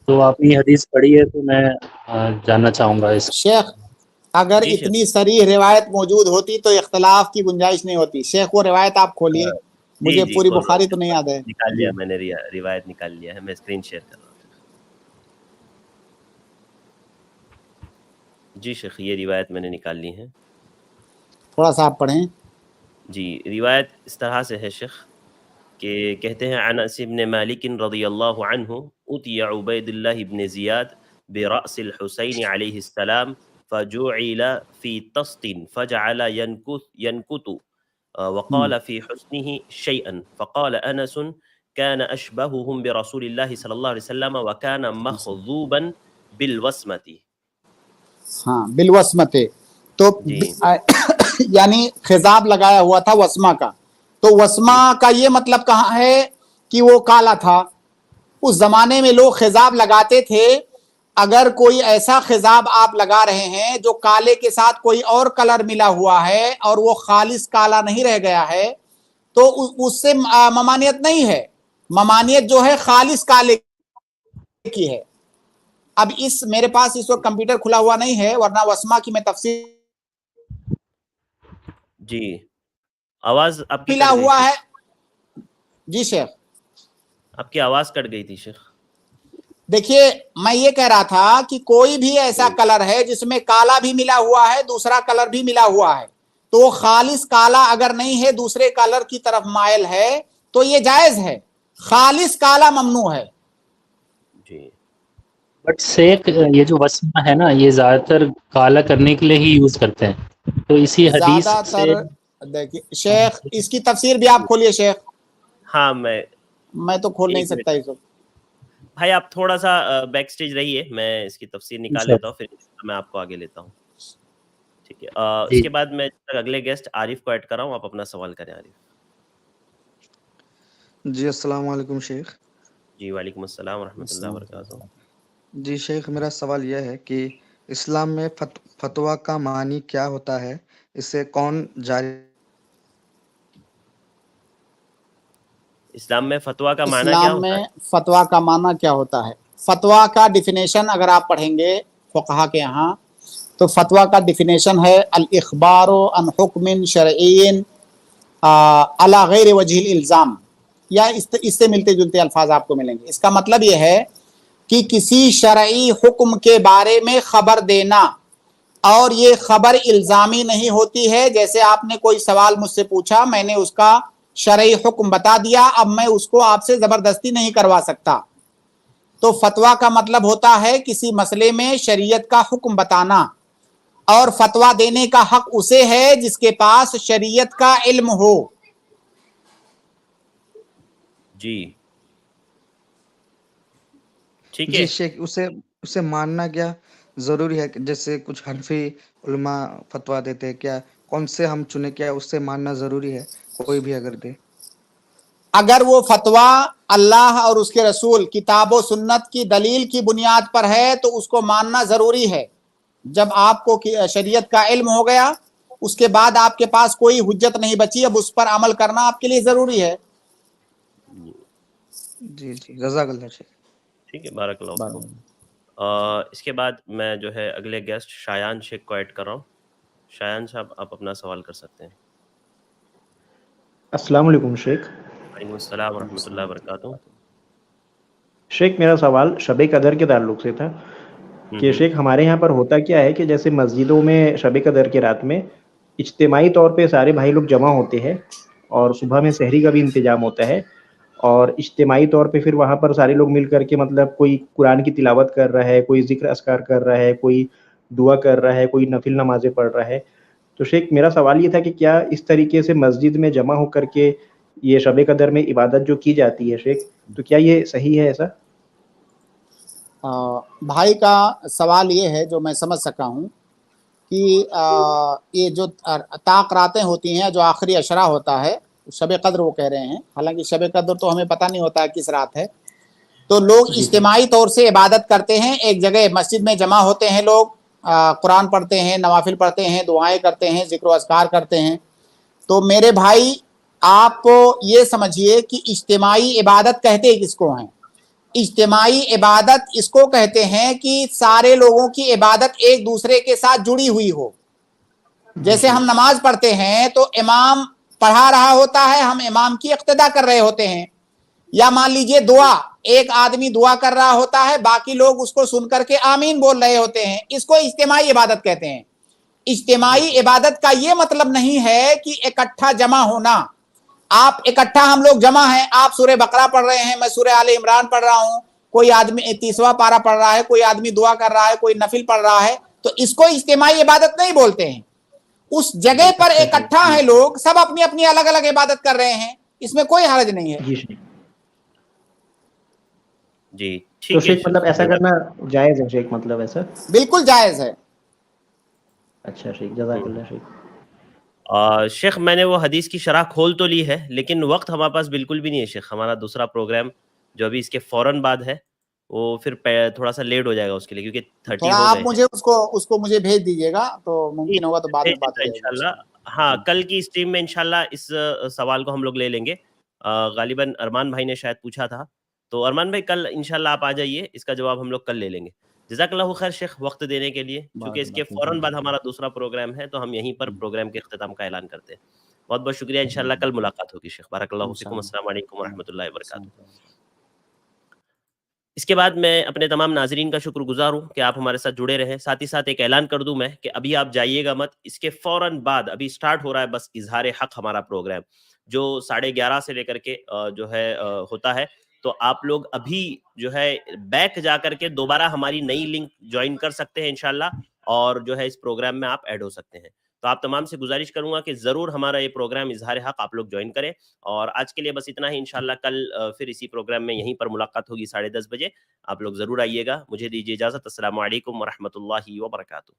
تو آپ نے یہ حدیث پڑھی ہے تو میں جاننا چاہوں گا اس۔ شیخ اگر اتنی صریح روایت موجود ہوتی تو اختلاف کی گنجائش نہیں ہوتی۔ شیخ وہ روایت آپ کھولیے، مجھے پوری بخاری تو نہیں یاد ہے۔ نکال لیا میں نے، روایت نکال لیا ہے، میں اسکرین شیئر کر رہا ہوں۔ جی شیخ، یہ روایت میں نے نکال لی ہے، تھوڑا سا آپ پڑھیں۔ جی روایت اس طرح سے ہے شیخ کہ کہتے ہیں انس بن مالک رضی اللہ عنہ اتی عبید اللہ بن زیاد برأس الحسین علیہ السلام فجعل في طست فجعل ينكت وقال في حسنه شيئا فقال انس كان اشبههم برسول الله صلی اللہ علیہ وسلم وكان مخضوبا بالوسمة۔ ہاں بالوسمت، تو یعنی خضاب لگایا ہوا تھا وسما کا، تو وسما کا یہ مطلب کہاں ہے کہ وہ کالا تھا۔ اس زمانے میں لوگ خضاب لگاتے تھے، اگر کوئی ایسا خضاب آپ لگا رہے ہیں جو کالے کے ساتھ کوئی اور کلر ملا ہوا ہے اور وہ خالص کالا نہیں رہ گیا ہے تو اس سے ممانعت نہیں ہے، ممانعت جو ہے خالص کالے کی ہے۔ اب میرے پاس اس وقت کمپیوٹر کھلا ہوا نہیں ہے، ورنہ وسما کی میں تفصیل جی آواز آپ کی ملا ہوا ہے۔ جی شیخ، آپ کی آواز کٹ گئی تھی شیخ۔ دیکھیے میں یہ کہہ رہا تھا کہ کوئی بھی ایسا کلر ہے جس میں کالا بھی ملا ہوا ہے، دوسرا کلر بھی ملا ہوا ہے، تو وہ خالص کالا اگر نہیں ہے، دوسرے کلر کی طرف مائل ہے تو یہ جائز ہے، خالص کالا ممنوع ہے۔ جی بٹ شیخ یہ جو وسمہ ہے نا، یہ زیادہ تر کالا کرنے کے لیے ہی یوز کرتے ہیں، تو اسی حدیث زیادہ سے دیکھیے شیخ اس کی تفسیر بھی آپ کھولیے شیخ۔ ہاں میں تو کھول نہیں سکتا اس وقت۔ بھائی آپ تھوڑا سا بیک سٹیج رہیے، میں اس کی تفسیر نکال لیتا ہوں، پھر میں آپ کو آگے لیتا ہوں، ٹھیک ہے۔ اس کے بعد میں اگلے گیسٹ عارف کو ایڈ کر رہا ہوں، آپ اپنا سوال کریں عارف۔ جی السلام علیکم شیخ۔ جی وعلیکم السلام ورحمۃ اللہ وبرکاتہ۔ جی شیخ، میرا سوال یہ ہے کہ اسلام میں فتویٰ کا معنی کیا ہوتا ہے، اسے کون جاری؟ اسلام میں فتویٰ کا معنی کیا اسلام ہوتا میں ہے؟ فتویٰ کا معنی کیا ہوتا ہے؟ فتویٰ کا ڈیفینیشن اگر آپ پڑھیں گے فقہا کے یہاں تو فتویٰ کا ڈیفینیشن ہے الاخبار عن حکم شرعی علی غیر وجہ الالزام، یا اس سے ملتے جلتے الفاظ آپ کو ملیں گے۔ اس کا مطلب یہ ہے کہ کسی شرعی حکم کے بارے میں خبر دینا، اور یہ خبر الزامی نہیں ہوتی ہے، جیسے آپ نے کوئی سوال مجھ سے پوچھا، میں نے اس کا شرعی حکم بتا دیا، اب میں اس کو آپ سے زبردستی نہیں کروا سکتا۔ تو فتویٰ کا مطلب ہوتا ہے کسی مسئلے میں شریعت کا حکم بتانا، اور فتویٰ دینے کا حق اسے ہے جس کے پاس شریعت کا علم ہو۔ جی ٹھیک ہے جی شیخ، اسے ماننا کیا ضروری ہے؟ جیسے کچھ حنفی علماء فتویٰ دیتے ہیں، کیا کون سے ہم چنے، کیا اس سے ماننا ضروری ہے کوئی بھی اگر دے؟ अगर वो फतवा अल्लाह और उसके रसूल किताब व सुन्नत की दलील की बुनियाद पर है तो उसको मानना ज़रूरी है। जब आपको शरीयत का इल्म हो गया उसके बाद आपके पास कोई हुज्जत नहीं बची, अब उस पर अमल करना आपके लिए ज़रूरी है। जी जी, जज़ाकल्लाह शेख। ठीक है, बारकल्लाह फीकुम। इसके बाद मैं जो है अगले गेस्ट शायान शेख को ऐड कर रहा हूँ। शायान साहब, आप अपना सवाल कर सकते हैं। अस्सलाम वालेकुम शेख। वालेकुम अस्सलाम व रहमतुल्लाहि व बरकातुहू। शेख मेरा सवाल शब कदर के ताल्लुक से था कि शेख हमारे यहाँ पर होता क्या है कि जैसे मस्जिदों में शब कदर के रात में इज्तिमाई तौर पे सारे भाई लोग जमा होते हैं और सुबह में सहरी का भी इंतजाम होता है और इज्तिमाई तौर पे फिर वहाँ पर सारे लोग मिल करके मतलब कोई कुरान की तिलावत कर रहा है, कोई ज़िक्र अस्कार कर रहा है, कोई दुआ कर रहा है, कोई नफिल नमाज़ें पढ़ रहा है। तो शेख मेरा सवाल ये था कि क्या इस तरीके से मस्जिद में जमा होकर के ये शब कदर में इबादत जो की जाती है शेख, तो क्या ये सही है ऐसा? भाई का सवाल ये है जो मैं समझ सका हूँ कि ये जो ताक रातें होती हैं, जो आखिरी अशरा होता है, शब कद्र वो कह रहे हैं, हालांकि शब कद्र तो हमें पता नहीं होता है किस रात है। तो लोग इज्तिमाई तौर से इबादत करते हैं, एक जगह मस्जिद में जमा होते हैं, लोग कुरान पढ़ते हैं, नवाफिल पढ़ते हैं, दुआएं करते हैं, जिक्र अस्कार करते हैं। तो मेरे भाई आप ये समझिए कि इज्तिमाई इबादत कहते किसको हैं? इज्तिमाई इबादत इसको कहते हैं कि सारे लोगों की इबादत एक दूसरे के साथ जुड़ी हुई हो। जैसे हम नमाज पढ़ते हैं तो इमाम पढ़ा रहा होता है, हम इमाम की इक्तिदा कर रहे होते हैं, या मान लीजिए दुआ, एक आदमी दुआ कर रहा होता है, बाकी लोग उसको सुन करके आमीन बोल रहे होते हैं, इसको इज्तिमाई इबादत कहते हैं। इज्तिमाई इबादत का ये मतलब नहीं है कि इकट्ठा जमा होना। आप इकट्ठा हम लोग जमा हैं, आप सूरह बकरा पढ़ रहे हैं, मैं सूरह आले इमरान पढ़ रहा हूं, कोई आदमी 30वां पारा पढ़ रहा है, कोई आदमी दुआ कर रहा है, कोई नफिल पढ़ रहा है, तो इसको इज्तिमाई इबादत नहीं बोलते हैं। उस जगह पर इकट्ठा है लोग, सब अपनी अपनी अलग अलग इबादत कर रहे हैं, इसमें कोई हर्ज नहीं है। जी तो शेख मतलब ऐसा करना जायज है शेख, मतलब ऐसा? बिल्कुल जायज है। अच्छा शेख, जज़ाकल्लाह शेख। शेख मैंने वो हदीस की शरह खोल तो ली है, लेकिन वक्त हमारे पास बिल्कुल भी नहीं है शेख। हमारा दूसरा प्रोग्राम जो अभी इसके फौरन बाद है वो फिर थोड़ा सा लेट हो जाएगा उसके लिए, क्योंकि 30 थोड़ा हो आप गए मुझे उसको मुझे भेज दीजिएगा, तो मुमकिन होगा तो बाद में बात हो जाएगी इंशाल्लाह। हाँ, कल की स्ट्रीम में इंशाल्लाह इस सवाल को हम लोग ले लेंगे। गालिबन अरमान भाई ने शायद पूछा था, तो अरमान भाई कल इंशाल्लाह आप आ जाइए, इसका जवाब हम लोग कल ले लेंगे। जज़ाकल्लाहु खैर शेख वक्त देने के लिए। चूंकि इसके फौरन बाद हमारा दूसरा प्रोग्राम है तो हम यहीं पर प्रोग्राम के इख्तिताम का ऐलान करते हैं। बहुत बहुत शुक्रिया, इंशाल्लाह कल मुलाकात होगी शेख। बारकल्लाहु फीकुम। अस्सलाम वालेकुम व रहमतुल्लाहि व बरकातुहू। इसके बाद मैं अपने तमाम नाजरीन का शुक्रगुजार हूँ कि आप हमारे साथ जुड़े रहे। साथ ही साथ एक ऐलान कर दूं मैं कि अभी आप जाइएगा मत, इसके फौरन बाद अभी स्टार्ट हो रहा है बस इजहार हक हमारा प्रोग्राम, जो 11:30 से लेकर के जो है होता है। तो आप लोग अभी जो है बैक जा करके दोबारा हमारी नई लिंक ज्वाइन कर सकते हैं इंशाल्लाह, और जो है इस प्रोग्राम में आप ऐड हो सकते हैं। तो आप तमाम से गुजारिश करूंगा कि ज़रूर हमारा ये प्रोग्राम इजहार हक आप लोग ज्वाइन करें। और आज के लिए बस इतना ही, इंशाल्लाह कल फिर इसी प्रोग्राम में यहीं पर मुलाकात होगी 10:30 बजे। आप लोग ज़रूर आइएगा। मुझे दीजिए इजाज़त। अस्सलामु अलैकुम व रहमतुल्लाहि व बरकातुहू।